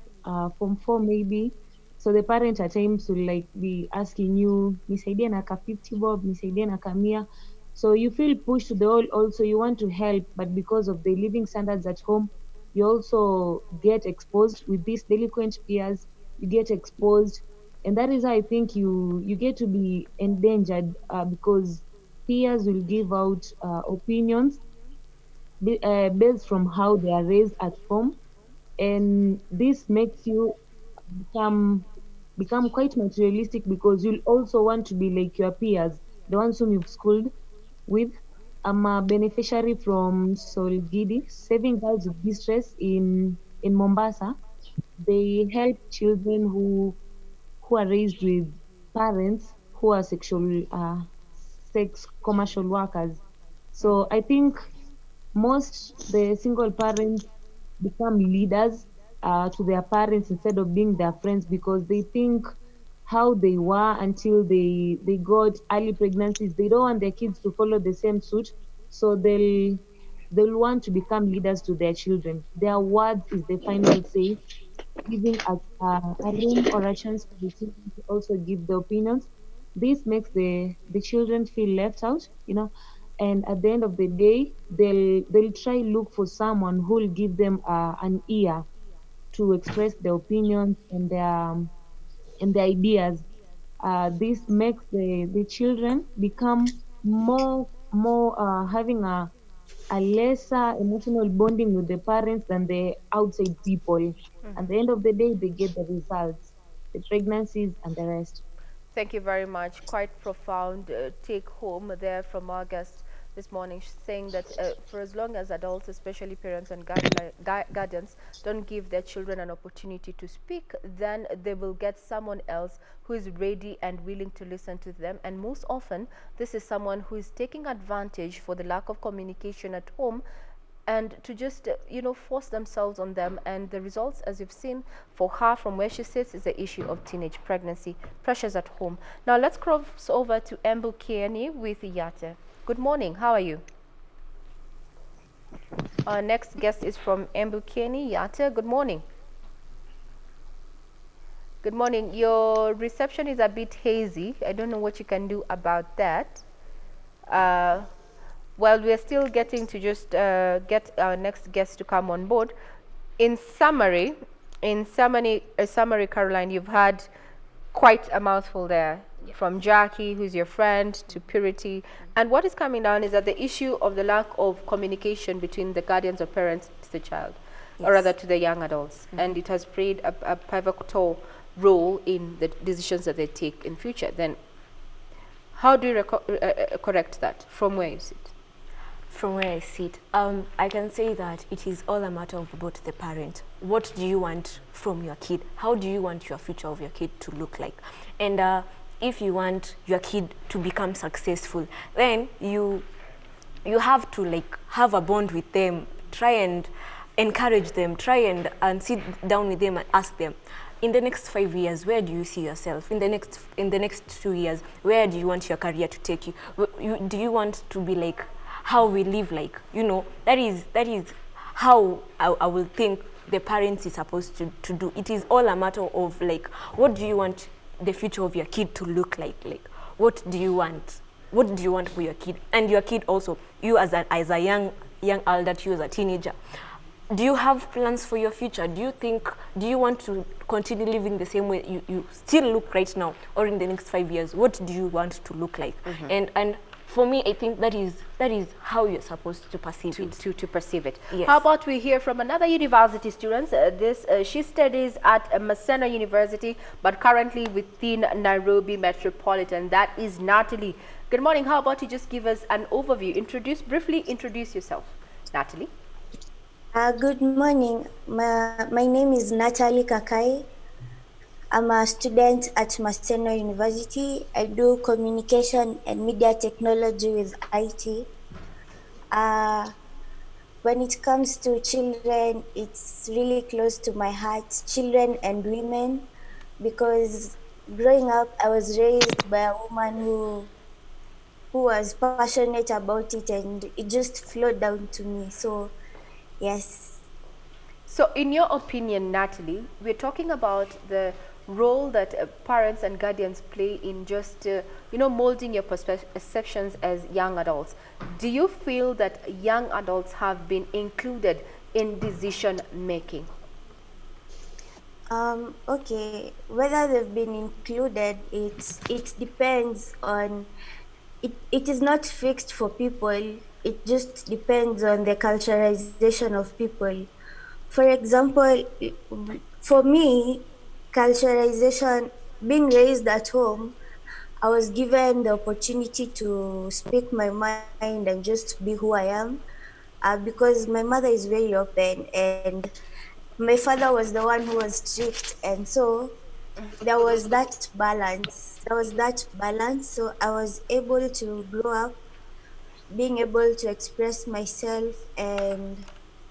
form 4 maybe, so the parent at times will like be asking you, nisaidie na ka 50 bob, nisaidie na ka mia. So you feel pushed to the wall also, you want to help, but because of the living standards at home, you also get exposed with these delinquent peers, you get exposed. And that is how I think you get to be endangered because peers will give out opinions based from how they are raised at home, and this makes you become become quite materialistic because you'll also want to be like your peers, the ones whom you've schooled with. I'm a beneficiary from Solgidi, Saving Girls with Distress in Mombasa. They help children who are raised with parents who are sex commercial workers. So I think most the single parents become leaders to their parents instead of being their friends because they think how they were until they got early pregnancies. They don't want their kids to follow the same suit, so they'll want to become leaders to their children. Their words is the final say, giving a room or a chance for the children to also give their opinions. This makes the children feel left out, and at the end of the day, they'll try look for someone who'll give them an ear to express their opinions and their ideas. This makes the children become more having a lesser emotional bonding with the parents than the outside people. At the end of the day, they get the results, the pregnancies and the rest. Thank you very much. Quite profound take home there from our guest this morning, saying that for as long as adults, especially parents and guardians, don't give their children an opportunity to speak, then they will get someone else who is ready and willing to listen to them. And most often, this is someone who is taking advantage for the lack of communication at home and to just force themselves on them. And the results, as you've seen for her from where she sits, is the issue of teenage pregnancy pressures at home. Now let's cross over to Embu Kieni with Yate. Good morning, how are you? Our next guest is from Embu Kieni. Yate, good morning. Good morning. Your reception is a bit hazy. I don't know what you can do about that. While we're still getting to just get our next guest to come on board, in summary, Caroline, you've had Quite a mouthful there. From Jackie, who's your friend, to Purity. And what is coming down is that the issue of the lack of communication between the guardians or parents to the child, or rather to the young adults. And it has played a pivotal role in the decisions that they take in future. Then how do you correct that from where you sit? From where I sit, I can say that it is all a matter of both the parent. What do you want from your kid? How do you want your future of your kid to look like? And if you want your kid to become successful, then you have to like have a bond with them, try and encourage them, try and sit down with them and ask them, in the next 5 years, where do you see yourself? In the next 2 years, where do you want your career to take you? Do you want to be like how we live like? You know, that is how I will think the parents is supposed to do. It is all a matter of like, what do you want the future of your kid to look like? Like, what do you want? What do you want for your kid? And your kid also, you as a young adult, you as a teenager, do you have plans for your future? Do you want to continue living the same way you still look right now, or in the next 5 years, what do you want to look like? And for me, I think that is how you're supposed to perceive it. To perceive it. Yes. How about we hear from another university student? She studies at Maseno University, but currently within Nairobi Metropolitan. That is Natalie. Good morning. How about you just give us an overview? Briefly introduce yourself, Natalie. Good morning. My name is Natalie Kakai. I'm a student at Maseno University. I do communication and media technology with IT. When it comes to children, it's really close to my heart, children and women, because growing up, I was raised by a woman who was passionate about it, and it just flowed down to me. So, yes. So in your opinion, Natalie, we're talking about the role that parents and guardians play in just, molding your perceptions as young adults. Do you feel that young adults have been included in decision making? Okay, whether they've been included, it depends on, it is not fixed for people. It just depends on the culturalization of people. For example, for me, culturalization, being raised at home, I was given the opportunity to speak my mind and just be who I am, because my mother is very open and my father was the one who was strict, and so there was that balance. So I was able to grow up being able to express myself and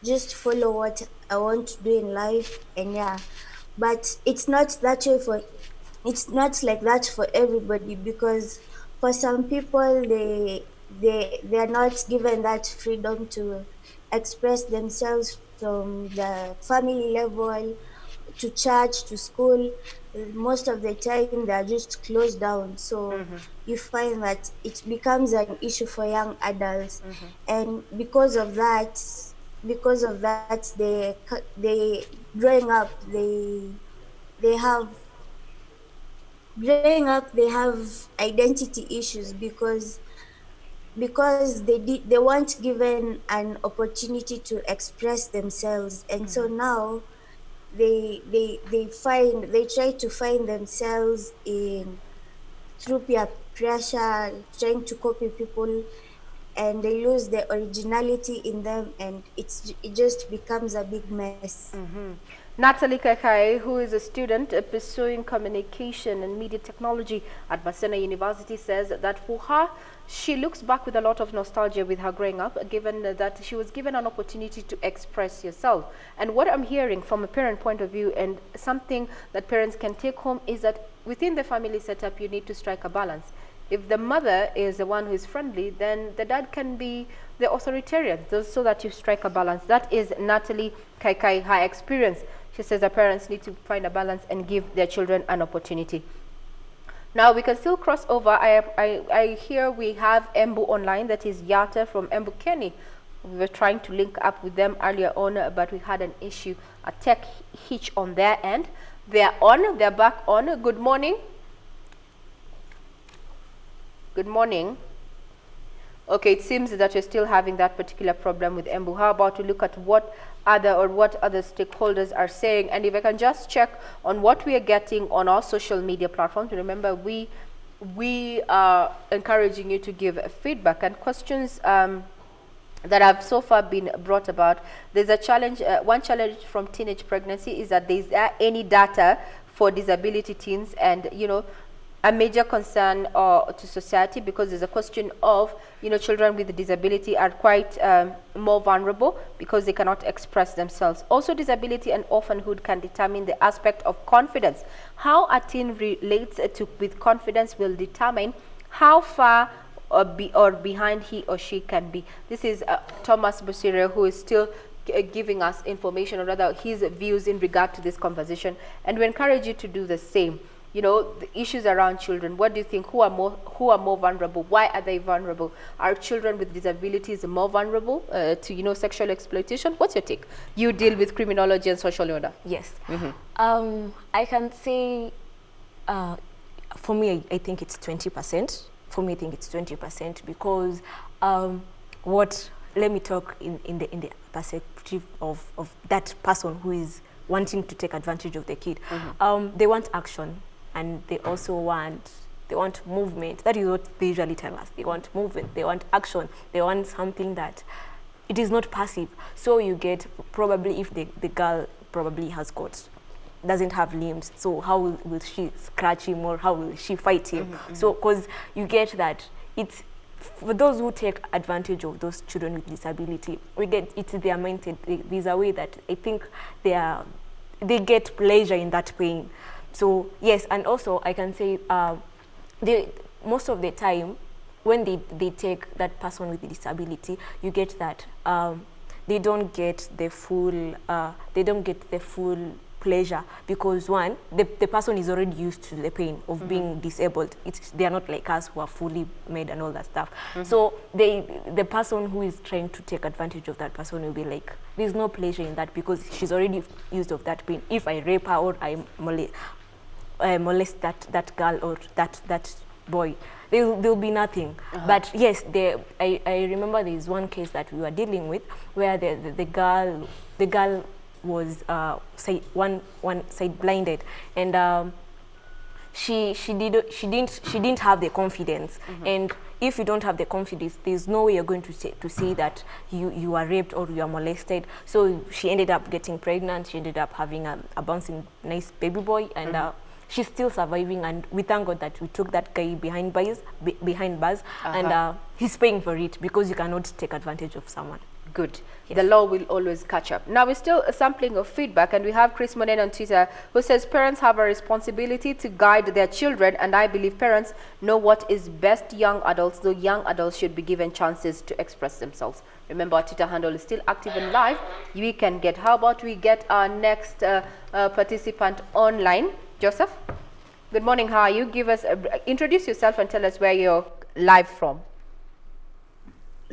just follow what I want to do in life. And yeah, but it's not like that for everybody, because for some people they are not given that freedom to express themselves from the family level to church to school. Most of the time they are just closed down, so you find that it becomes an issue for young adults. And because of that, they growing up, they have identity issues, because they weren't given an opportunity to express themselves, and so now they try to find themselves in through peer pressure, trying to copy people, and they lose the originality in them, and it just becomes a big mess. Natalie Kakai, who is a student pursuing communication and media technology at Maseno University, says that for her, she looks back with a lot of nostalgia with her growing up, given that she was given an opportunity to express herself. And what I'm hearing from a parent point of view, and something that parents can take home, is that within the family setup, you need to strike a balance. If the mother is the one who is friendly, then the dad can be the authoritarian, so that you strike a balance. That is Natalie Kaikai, her experience. She says that parents need to find a balance and give their children an opportunity. Now we can still cross over. I hear we have Embu online, that is Yata from Embu Kenny. We were trying to link up with them earlier on, but we had an issue, a tech hitch on their end. They're on. They're back on. Good morning. Good morning. Okay, it seems that you're still having that particular problem with Embu. How about we look at what other stakeholders are saying? And if I can just check on what we are getting on our social media platforms. Remember, we are encouraging you to give feedback and questions that have so far been brought about. There's a challenge, one challenge from teenage pregnancy is that there's any data for disability teens, and a major concern to society, because there's a question of children with disability are quite more vulnerable because they cannot express themselves. Also, disability and orphanhood can determine the aspect of confidence. How a teen relates with confidence will determine how far or behind he or she can be. This is Thomas Busire, who is still giving us information, or rather his views in regard to this conversation, and we encourage you to do the same. The issues around children. What do you think? Who are more vulnerable? Why are they vulnerable? Are children with disabilities more vulnerable to sexual exploitation? What's your take? You deal with criminology and social order. Yes. I can say, for me, I think it's 20%. For me, I think it's 20% because let me talk in the perspective of that person who is wanting to take advantage of the kid. They want action, and they also want movement. That is what they usually tell us. They want movement, they want action, they want something that it is not passive. So you get, probably if the girl probably doesn't have limbs, so how will she scratch him, or how will she fight him? So because you get that it's for those who take advantage of those children with disability, it's their mindset. There's a way that I think they get pleasure in that pain. So yes, and also I can say most of the time when they take that person with disability, you get that they don't get the full pleasure, because one, the person is already used to the pain of being disabled. They are not like us who are fully made and all that stuff. So the person who is trying to take advantage of that person will be like, there's no pleasure in that, because she's already used of that pain. If I rape her or I molest that girl or that boy, there'll be nothing. But yes, I remember there is one case that we were dealing with where the girl was one side blinded, and she didn't have the confidence. And if you don't have the confidence, there's no way you're going to say that you are raped or you are molested. So she ended up getting pregnant. She ended up having a bouncing nice baby boy, and she's still surviving. And we thank God that we took that guy behind bars, and he's paying for it, because you cannot take advantage of someone. Good. Yes. The law will always catch up. Now, we're still sampling of feedback, and we have Chris Monen on Twitter, who says parents have a responsibility to guide their children, and I believe parents know what is best young adults, though young adults should be given chances to express themselves. Remember, our Twitter handle is still active and live. We can get, how about we get our next participant online? Joseph, good morning. How are you? Introduce yourself and tell us where you're live from.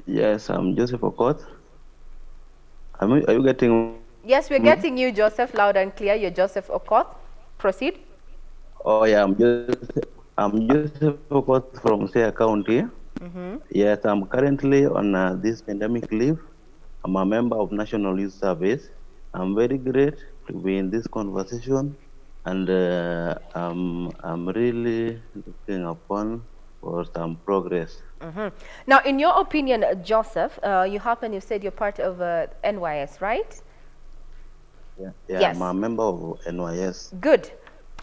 Yes, I'm Joseph Okot. Are you getting? Yes, we're getting you, Joseph, loud and clear. You're Joseph Okot. Proceed. Oh yeah, I'm Joseph Okot from Saya County. Yes, I'm currently on this pandemic leave. I'm a member of National Youth Service. I'm very great to be in this conversation, and I'm really looking upon for some progress. Now, in your opinion, Joseph, you said you're part of NYS, right? Yeah, yes. I'm a member of NYS. Good.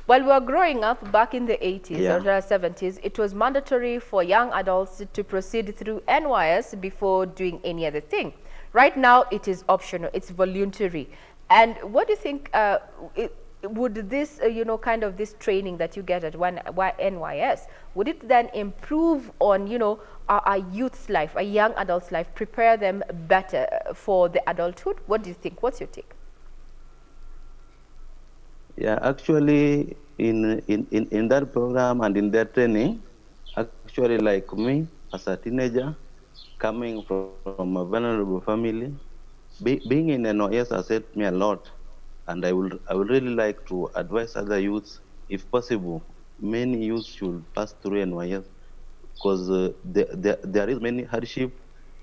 While we were growing up back in the 80s or 70s, it was mandatory for young adults to proceed through NYS before doing any other thing. Right now, it is optional. It's voluntary. And what do you think, would this, kind of this training that you get at NYS, would it then improve on, our youth's life, a young adult's life, prepare them better for the adulthood? What do you think? What's your take? Yeah, actually, in that program and in that training, actually, like me as a teenager, coming from a vulnerable family, being in NOS has helped me a lot, and I would really like to advise other youths, if possible, many youths should pass through NYS because there is many hardship,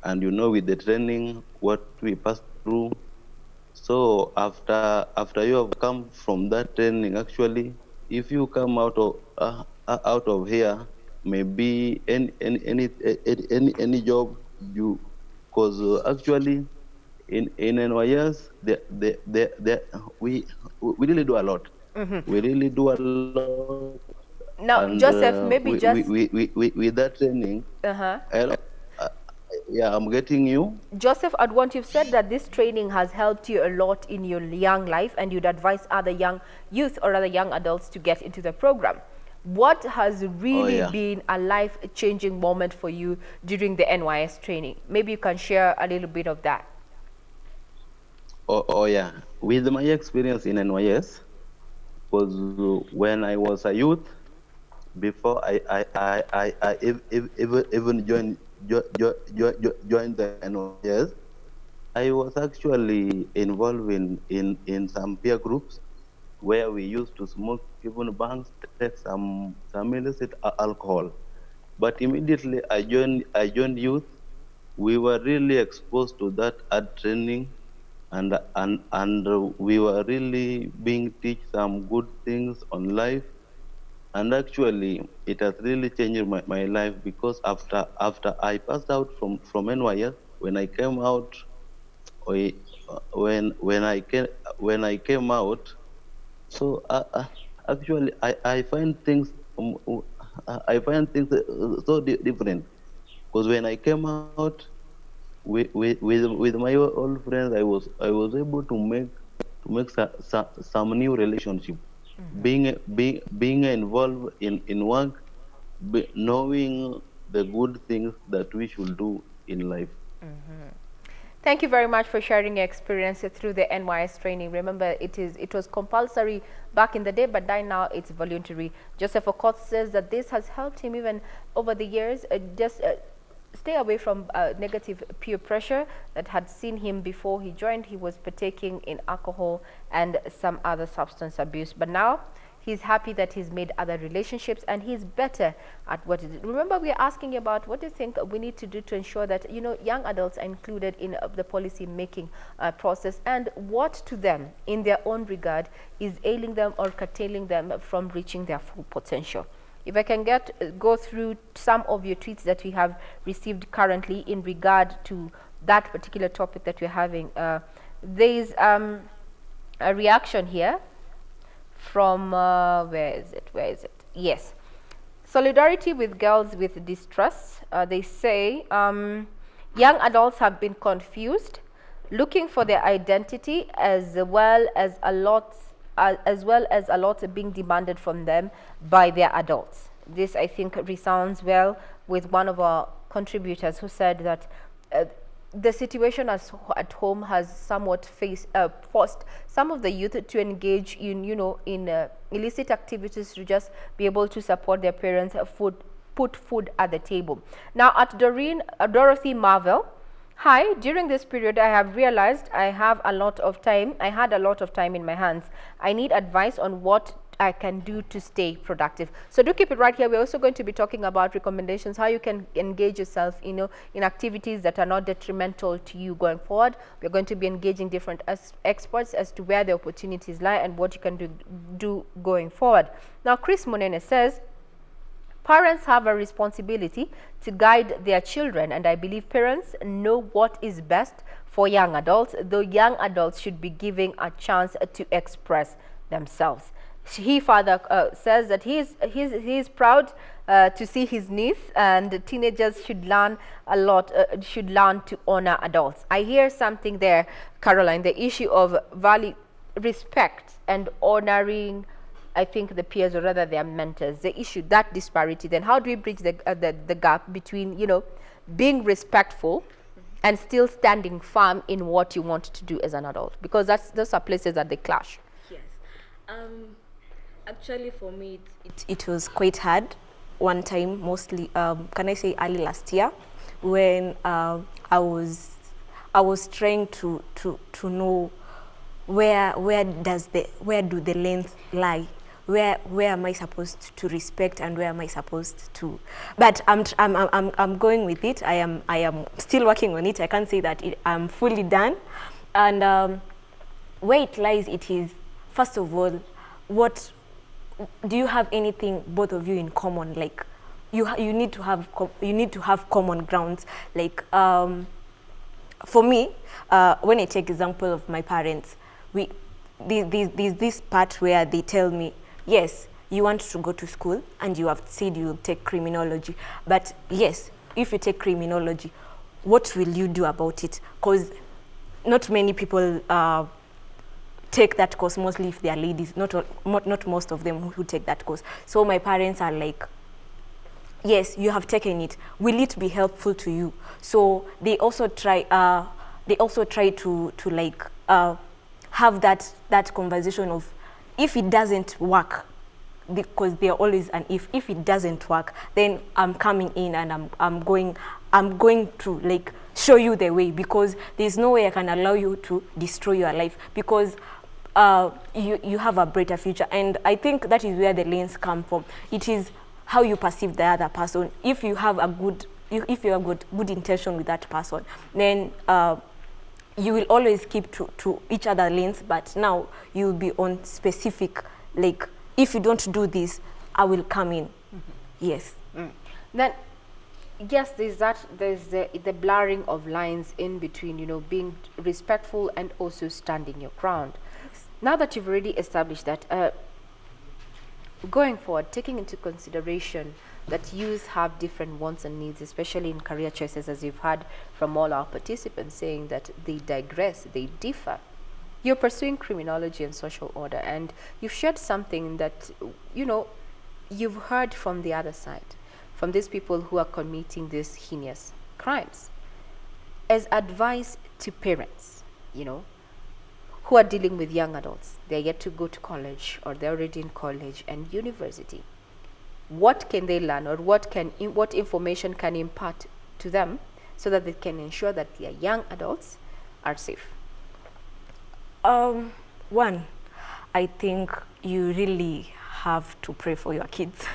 and with the training what we pass through. So after you have come from that training, actually, if you come out of here, maybe any job you, because actually in NYS we really do a lot. We really do a lot, and Now, Joseph, maybe just with that training, hello, uh, yeah, I'm getting you. Joseph, I'd want you've said that this training has helped you a lot in your young life, and you'd advise other young youth or other young adults to get into the program. What has really Yeah. been a life-changing moment for you during the NYS training? Maybe you can share a little bit of that. Oh yeah. With my experience in NYS, was when I was a youth, before even joined the NYS, I was actually involved in some peer groups where we used to smoke even banks, take some illicit alcohol. But immediately I joined youth. We were really exposed to that art training, and we were really being teach some good things on life. And actually, it has really changed my life, because after I passed out from NYS, when I came out, I- when I came out, so actually I find things so different, because when I came out with my old friends, I was able to make some new relationship, being involved in work, knowing the good things that we should do in life. Thank you very much for sharing your experience through the NYS training. Remember, it was compulsory back in the day, but now it's voluntary. Joseph Okot says that this has helped him even over the years, just stay away from negative peer pressure that had seen him before he joined. He was partaking in alcohol and some other substance abuse, but now he's happy that he's made other relationships and he's better at what it is. Remember, we are asking about what do you think we need to do to ensure that young adults are included in the policy making process, and what to them in their own regard is ailing them or curtailing them from reaching their full potential. If I can go through some of your tweets that we have received currently in regard to that particular topic that we're having. There is a reaction here from where is it? Yes, solidarity with girls with distress. They say young adults have been confused, looking for their identity, as well as a lot being demanded from them by their adults. This, I think, resounds well with one of our contributors who said that the situation at home has somewhat forced some of the youth to engage in illicit activities to just be able to support their parents, put food at the table. Now, at Dorothy Marvel, hi, during this period I have realized I had a lot of time in my hands. I need advice on what I can do to stay productive. So do keep it right here. We're also going to be talking about recommendations, how you can engage yourself in activities that are not detrimental to you going forward. We're going to be engaging different experts as to where the opportunities lie and what you can do going forward. Now, Chris Monene says, parents have a responsibility to guide their children, and I believe parents know what is best for young adults, though young adults should be given a chance to express themselves. He further says that he is proud to see his niece, and teenagers should learn to honor adults. I hear something there, Caroline, the issue of respect and honoring, I think, the peers, or rather their mentors, the issue, that disparity. Then how do we bridge the gap between being respectful and still standing firm in what you want to do as an adult, because those are places that they clash. Yes. Actually, for me, it was quite hard one time, mostly, can I say early last year, when I was trying to know where do the lanes lie? Where am I supposed to respect and where am I supposed to? But I'm going with it. I am still working on it. I can't say that I'm fully done. And where it lies, it is, first of all, what do you have anything both of you in common? Like you need to have common grounds. Like for me, when I take example of my parents, there's this part where they tell me, yes, you want to go to school and you have said you'll take criminology, but yes, if you take criminology, what will you do about it? Because not many people take that course, mostly if they are ladies, not most of them who take that course. So my parents are like, yes, you have taken it. Will it be helpful to you? So they also try to like have that conversation of, if it doesn't work, because they're always an if it doesn't work, then I'm coming in and I'm going to like show you the way, because there's no way I can allow you to destroy your life, because you have a brighter future. And I think that is where the lanes come from. It is how you perceive the other person. If you have good intention with that person, then you will always keep to each other lanes, but now you will be on specific, like, if you don't do this, I will come in. Yes. Then, yes, there's the blurring of lines in between, being respectful and also standing your ground. Yes. Now that you've already established that, going forward, taking into consideration that youth have different wants and needs, especially in career choices, as you've heard from all our participants saying that they digress, they differ. You're pursuing criminology and social order, and you've shared something that, you've heard from the other side, from these people who are committing these heinous crimes. As advice to parents, who are dealing with young adults, they're yet to go to college or they're already in college and university. What can they learn, or what information can impart to them so that they can ensure that their young adults are safe? One, I think you really have to pray for your kids.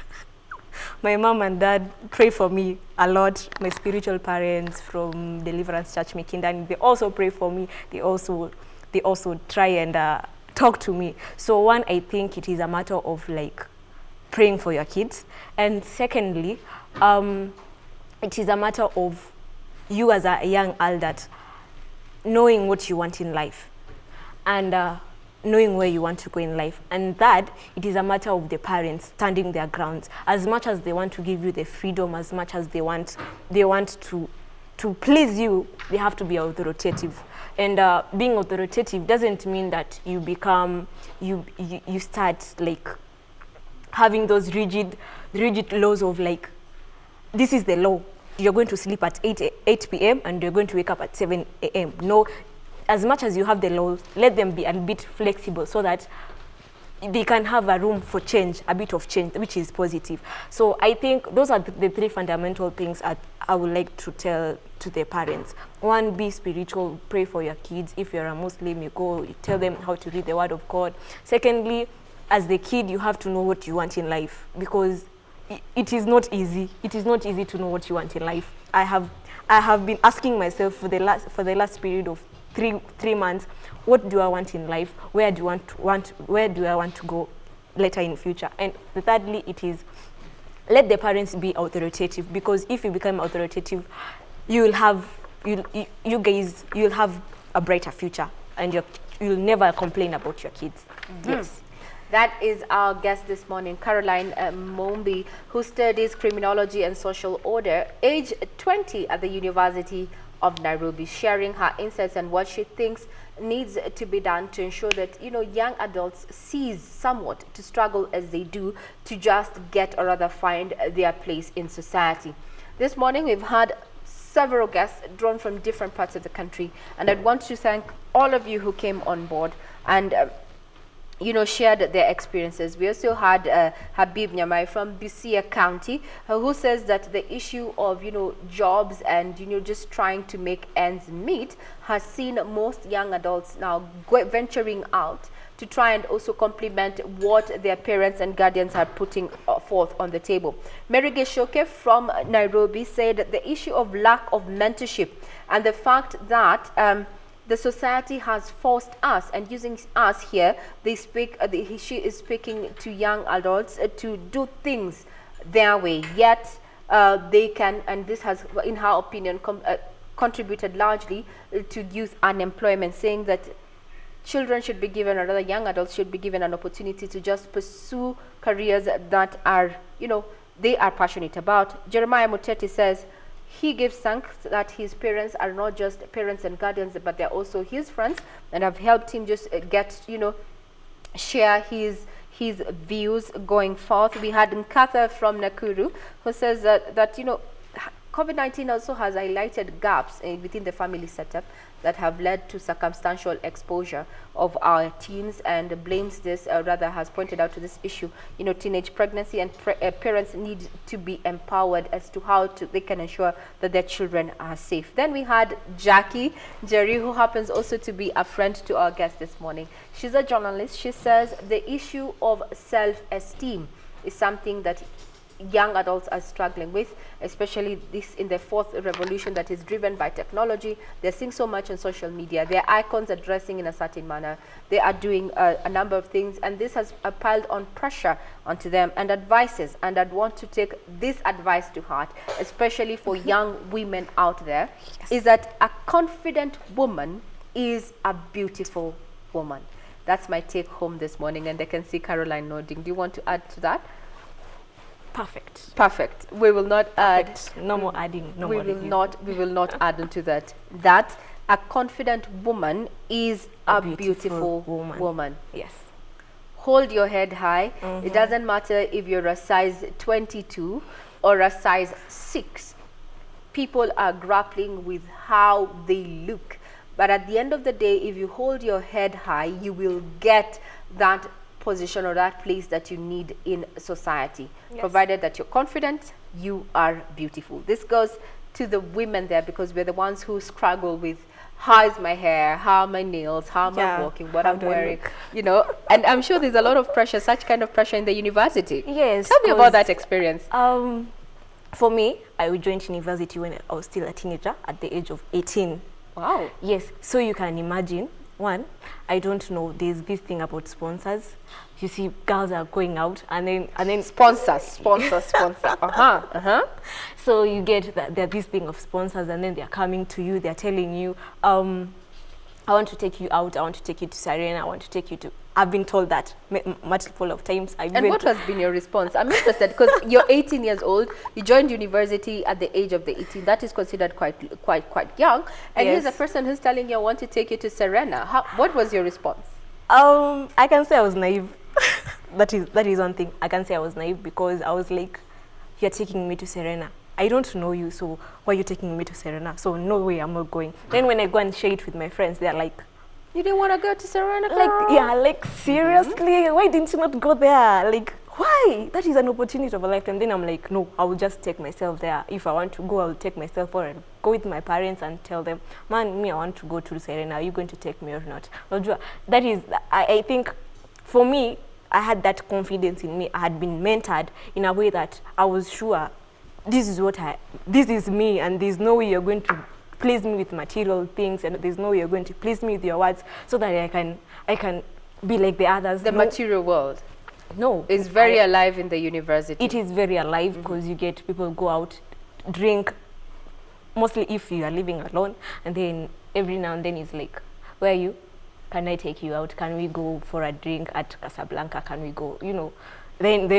My mom and dad pray for me a lot. My spiritual parents from Deliverance Church Mikindani, they also pray for me. They also try and talk to me. So one, I think it is a matter of like praying for your kids. And secondly, it is a matter of you as a young adult knowing what you want in life and knowing where you want to go in life. And that, it is a matter of the parents standing their grounds. As much as they want to give you the freedom, as much as they want to please you, they have to be authoritative. And being authoritative doesn't mean that you become, you start like having those rigid laws of like, this is the law. You're going to sleep at 8 p.m. and you're going to wake up at 7 a.m. No, as much as you have the laws, let them be a bit flexible so that they can have a room for change, a bit of change, which is positive. So I think those are the three fundamental things I would like to tell to the parents. One, be spiritual, pray for your kids. If you're a Muslim, you go, you tell them how to read the Word of God. Secondly, as the kid, you have to know what you want in life, because it is not easy. It is not easy to know what you want in life. I have been asking myself for the last period of three months, what do I want in life? Where do I want to go later in future? And thirdly, it is let the parents be authoritative, because if you become authoritative, you'll have a brighter future, and you'll never complain about your kids. Mm-hmm. Yes. That is our guest this morning, Caroline Mundi, who studies criminology and social order, age 20 at the University of Nairobi, sharing her insights and what she thinks needs to be done to ensure that young adults cease somewhat to struggle as they do to just get, or rather find, their place in society. This morning we've had several guests drawn from different parts of the country, and I'd want to thank all of you who came on board. And shared their experiences. We also had Habib Nyamai from Busia County, who says that the issue of, jobs and, just trying to make ends meet has seen most young adults now venturing out to try and also complement what their parents and guardians are putting forth on the table. Mary Geshoke from Nairobi said that the issue of lack of mentorship and the fact that the society has forced us, and using us here, she is speaking to young adults to do things their way, yet they can, and this has, in her opinion, contributed largely to youth unemployment, saying that children should be given, or rather young adults should be given, an opportunity to just pursue careers that are, they are passionate about. Jeremiah Muteti says he gives thanks that his parents are not just parents and guardians, but they're also his friends and have helped him just get, share his views going forth. We had Nkatha from Nakuru, who says that COVID-19 also has highlighted gaps within the family setup that have led to circumstantial exposure of our teens, and blames this, rather has pointed out to this issue, teenage pregnancy, and parents need to be empowered as to how they can ensure that their children are safe. Then we had Jackie Jerry, who happens also to be a friend to our guest this morning. She's a journalist. She says the issue of self-esteem is something that young adults are struggling with, especially this in the fourth revolution that is driven by technology. They're seeing so much on social media. Their icons are dressing in a certain manner. They are doing a number of things, and this has piled on pressure onto them and advices. And I'd want to take this advice to heart, especially for young women out there, is that a confident woman is a beautiful woman. That's my take home this morning, and I can see Caroline nodding. Do you want to add to that? Perfect. We will not add. No more adding. No we more will not add into that. That a confident woman is a beautiful woman. Yes. Hold your head high. It doesn't matter if you're a size 22 or a size 6. People are grappling with how they look. But at the end of the day, if you hold your head high, you will get that position or that place that you need in society. Yes. Provided that you're confident, you are beautiful. This goes to the women there, because we're the ones who struggle with how is my hair, how are my nails, how am I walking, what I'm wearing, and I'm sure there's a lot of pressure, such kind of pressure in the university. Yes. Tell me about that experience. For me, I joined university when I was still a teenager at the age of 18. Wow. Yes. So you can imagine, one, I don't know, there's this thing about sponsors. You see girls are going out and then sponsor. So you get that there's this thing of sponsors, and then they're coming to you, they're telling you, I want to take you out, I want to take you to Serena, I want to take you to, I've been told that multiple of times. And what has been your response? I'm interested, because you're 18 years old, you joined university at the age of the 18. That is considered quite young. And here's a person who's telling you, I want to take you to Serena. What was your response? I can say I was naive. that is one thing. I can say I was naive, because I was like, you're taking me to Serena. I don't know you, so why are you taking me to Serena? So no way, I'm not going. Then when I go and share it with my friends, they're like, you didn't want to go to Serena, girl? Like, yeah, like, seriously? Why didn't you not go there? Like, why? That is an opportunity of a lifetime. Then I'm like, no, I will just take myself there. If I want to go, I will take myself for and go with my parents and tell them, man, I want to go to Serena. Are you going to take me or not? That is, I think, for me, I had that confidence in me. I had been mentored in a way that I was sure this is me, and there's no way you're going to please me with material things, and there's no way you're going to please me with your words, so that I can be like the others. The material world. No. It's very alive in the university. It is very alive, because you get people go out, drink, mostly if you are living alone, and then every now and then it's like, where are you? Can I take you out? Can we go for a drink at Casablanca? Can we go, Then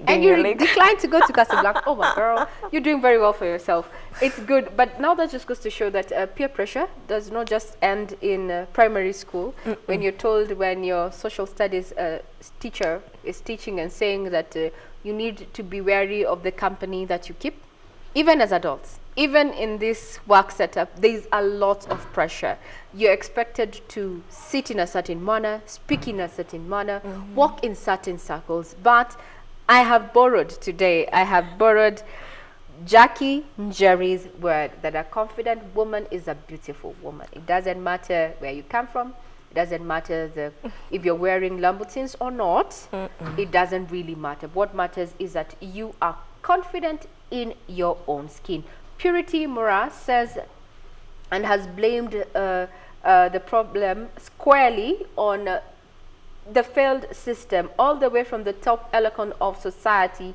and you like declined to go to Casablanca. Oh my girl, you're doing very well for yourself. It's good, but now that just goes to show that peer pressure does not just end in primary school. When you're told, when your social studies teacher is teaching and saying that you need to be wary of the company that you keep, even as adults. even in this work setup, there's a lot of pressure. You're expected to sit in a certain manner, speak in a certain manner, walk in certain circles. But I have borrowed Jackie Njeri's word that a confident woman is a beautiful woman. It doesn't matter where you come from. It doesn't matter if you're wearing Lamboutins or not. It doesn't really matter. What matters is that you are confident in your own skin. Purity Mora says and has blamed the problem squarely on the failed system, all the way from the top echelon of society,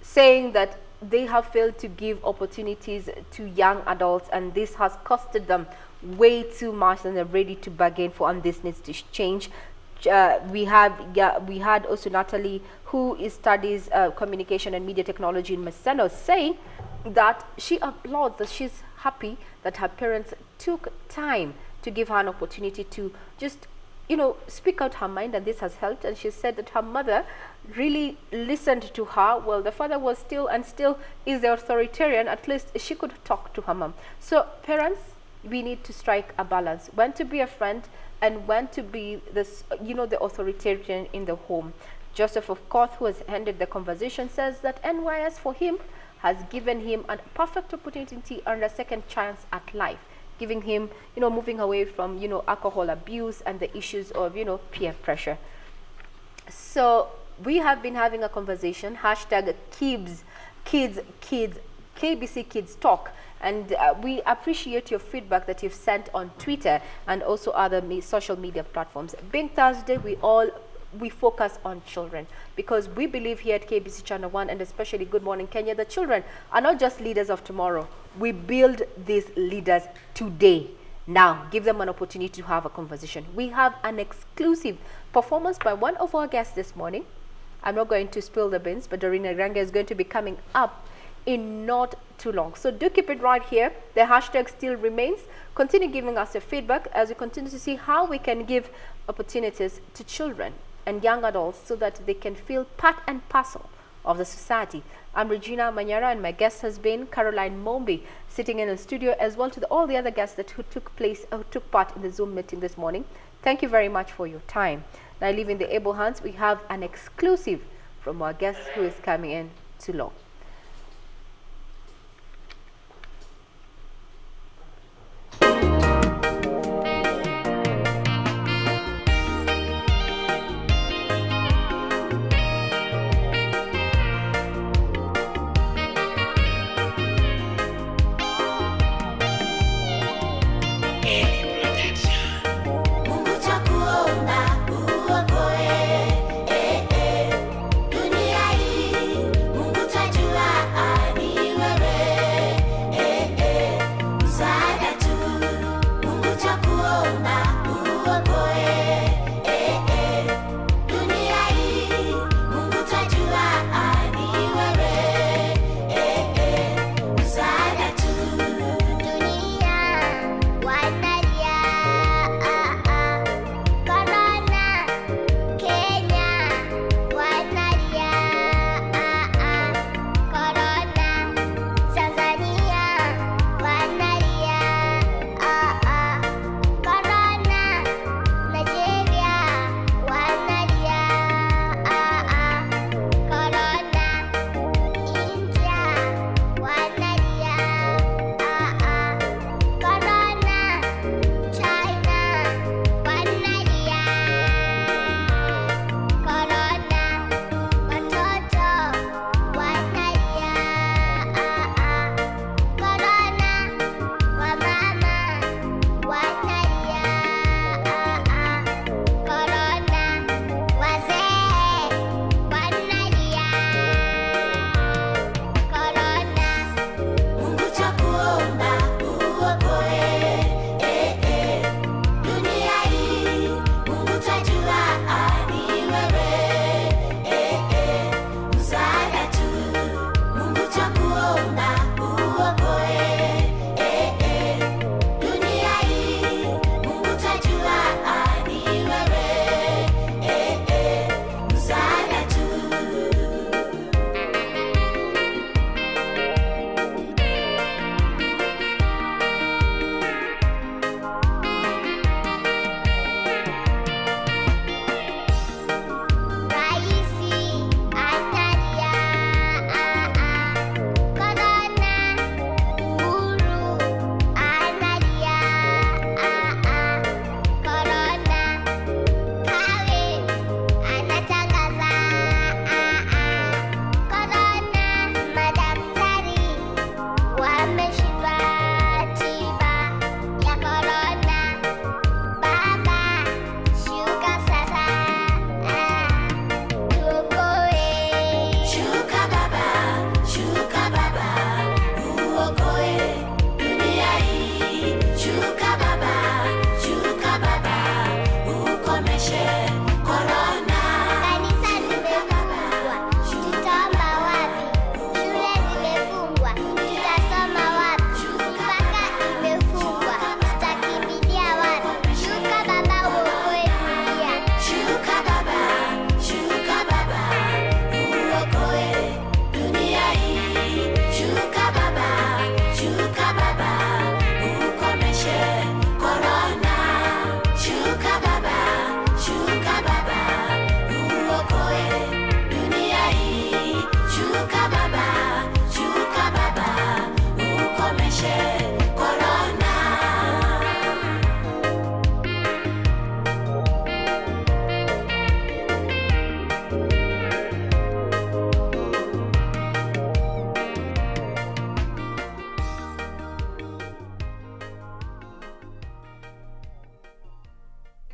saying that they have failed to give opportunities to young adults, and this has costed them way too much, and they're ready to bargain for, and this needs to change. We had also Natalie, who studies communication and media technology in Maseno, saying that she applauds, that she's happy that her parents took time to give her an opportunity to just, speak out her mind, and this has helped. And she said that her mother really listened to her. Well, the father was still is the authoritarian. At least she could talk to her mom. So parents, we need to strike a balance, when to be a friend and when to be this, the authoritarian in the home. Joseph of Courth, who has ended the conversation, says that NYS for him has given him a perfect opportunity and a second chance at life, giving him, moving away from, alcohol abuse and the issues of, peer pressure. So we have been having a conversation, hashtag KBC Kids Talk. And we appreciate your feedback that you've sent on Twitter and also other social media platforms. Being Thursday, we focus on children, because we believe here at KBC Channel 1 and especially Good Morning Kenya, the children are not just leaders of tomorrow. We build these leaders today. Now, give them an opportunity to have a conversation. We have an exclusive performance by one of our guests this morning. I'm not going to spill the beans, but Dorina Ranga is going to be coming up in not too long. So do keep it right here. The hashtag still remains. Continue giving us your feedback as we continue to see how we can give opportunities to children and young adults so that they can feel part and parcel of the society. I'm Regina Manyara, and my guest has been Caroline Mombi, sitting in the studio, as well to all the other guests that took part in the Zoom meeting this morning. Thank you very much for your time. Now, I leave in the able hands. We have an exclusive from our guest who is coming in too long. Dunia hii Mungu tajua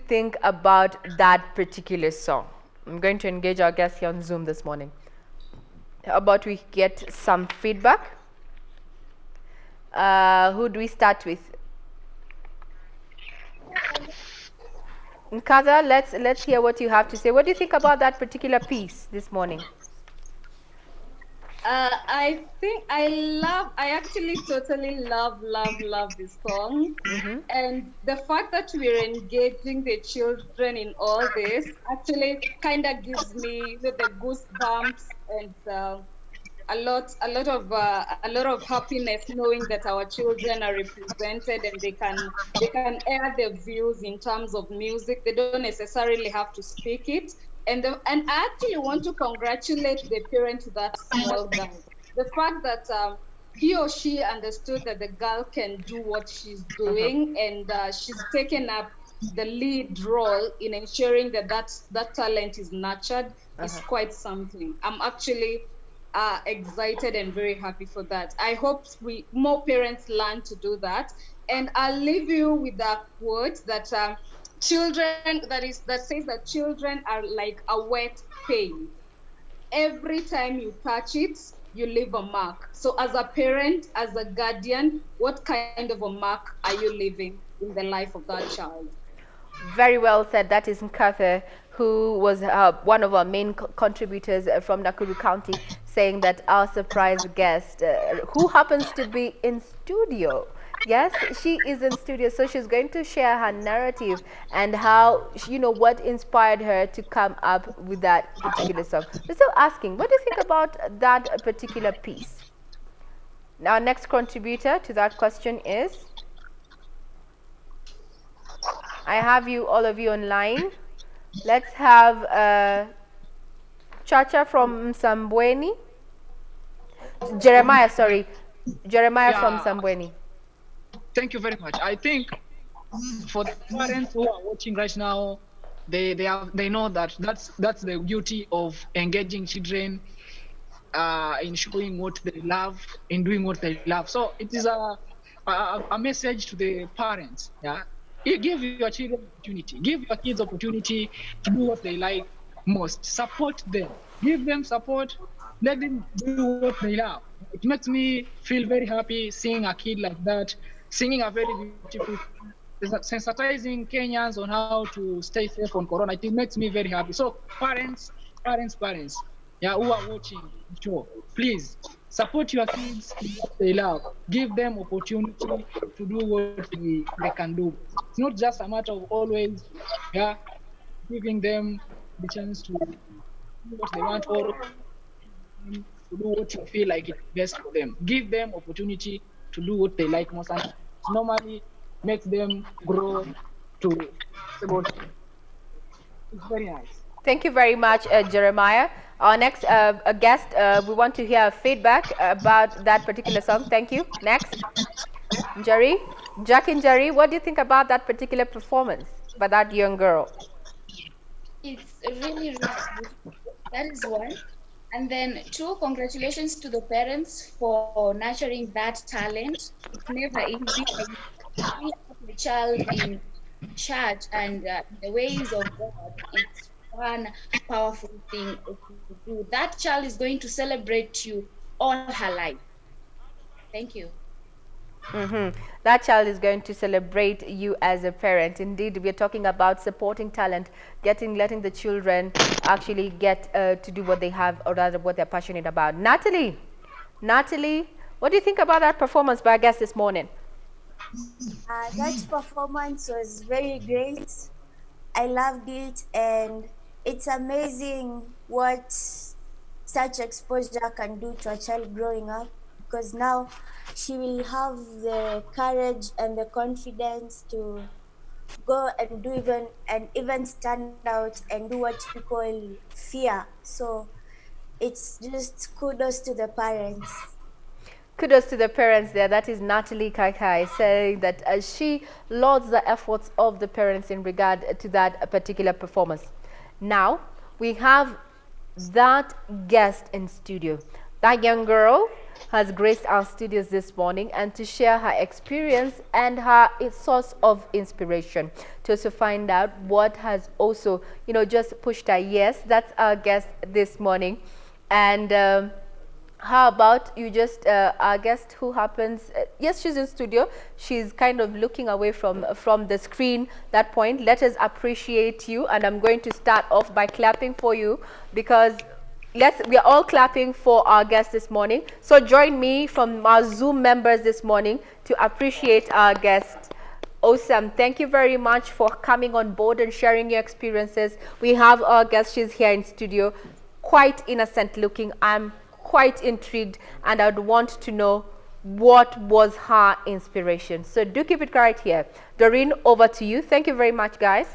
think about that particular song? I'm going to engage our guests here on Zoom this morning. How about we get some feedback? Who do we start with? Nkada, let's hear what you have to say. What do you think about that particular piece this morning? I actually totally love this song. And the fact that we're engaging the children in all this actually kind of gives me the goosebumps and a lot of happiness knowing that our children are represented and they can air their views in terms of music. They don't necessarily have to speak it. And I actually want to congratulate the parent to that small girl. The fact that he or she understood that the girl can do what she's doing, and she's taken up the lead role in ensuring that that talent is nurtured is quite something. I'm actually excited and very happy for that. I hope more parents learn to do that. And I'll leave you with that quote that that says that children are like a wet paint. Every time you touch it, you leave a mark. So as a parent, as a guardian, what kind of a mark are you leaving in the life of that child? Very well said. That is Nkathe, who was one of our main contributors from Nakuru County, saying that our surprise guest, who happens to be in studio. Yes, she is in studio, so she's going to share her narrative and how, what inspired her to come up with that particular song. We're still asking, what do you think about that particular piece? Our next contributor to that question is... I have all of you online. Let's have Chacha from Msambweni. Jeremiah from Msambweni. Thank you very much. I think for the parents who are watching right now, they know that that's the duty of engaging children in showing what they love, in doing what they love. So it is a message to the parents. Yeah, you give your children opportunity, give your kids opportunity to do what they like most. Support them, give them support, let them do what they love. It makes me feel very happy seeing a kid like that singing a very beautiful, sensitizing Kenyans on how to stay safe on Corona. It makes me very happy. So parents, yeah, who are watching the show, please support your kids in what they love. Give them opportunity to do what they can do. It's not just a matter of always, yeah, giving them the chance to do what they want or to do what you feel like it's best for them. Give them opportunity to do what they like most, and it normally makes them grow to about. It's very nice. Thank you very much, Jeremiah. Our next guest, we want to hear feedback about that particular song. Thank you. Next, Jack and Jerry, what do you think about that particular performance by that young girl? It's really, really beautiful. That is one. And then two, congratulations to the parents for nurturing that talent. It's never easy. We have a child in church and the ways of God. It's one powerful thing to do. That child is going to celebrate you all her life. Thank you. That child is going to celebrate you as a parent. Indeed, we are talking about supporting talent, letting the children actually get to do what they have, or rather what they're passionate about. Natalie, what do you think about that performance by our guest this morning? That performance was very great. I loved it, and it's amazing what such exposure can do to a child growing up, because now she will have the courage and the confidence to go and do even stand out and do what people fear. So it's just kudos to the parents. Kudos to the parents there. That is Natalie Kaikai saying that she lauds the efforts of the parents in regard to that particular performance. Now, we have that guest in studio, that young girl has graced our studios this morning and to share her experience and her source of inspiration, to also find out what has also, you know, just pushed her. Yes, that's our guest this morning. And how about you just, our guest who happens, yes, she's in studio. She's kind of looking away from the screen, that point. Let us appreciate you. And I'm going to start off by clapping for you, because we are all clapping for our guest this morning. So join me from our Zoom members this morning to appreciate our guest. Awesome. Thank you very much for coming on board and sharing your experiences. We have our guest. She's here in studio, quite innocent looking. I'm quite intrigued, and I'd want to know what was her inspiration. So do keep it right here. Doreen, over to you. Thank you very much, guys.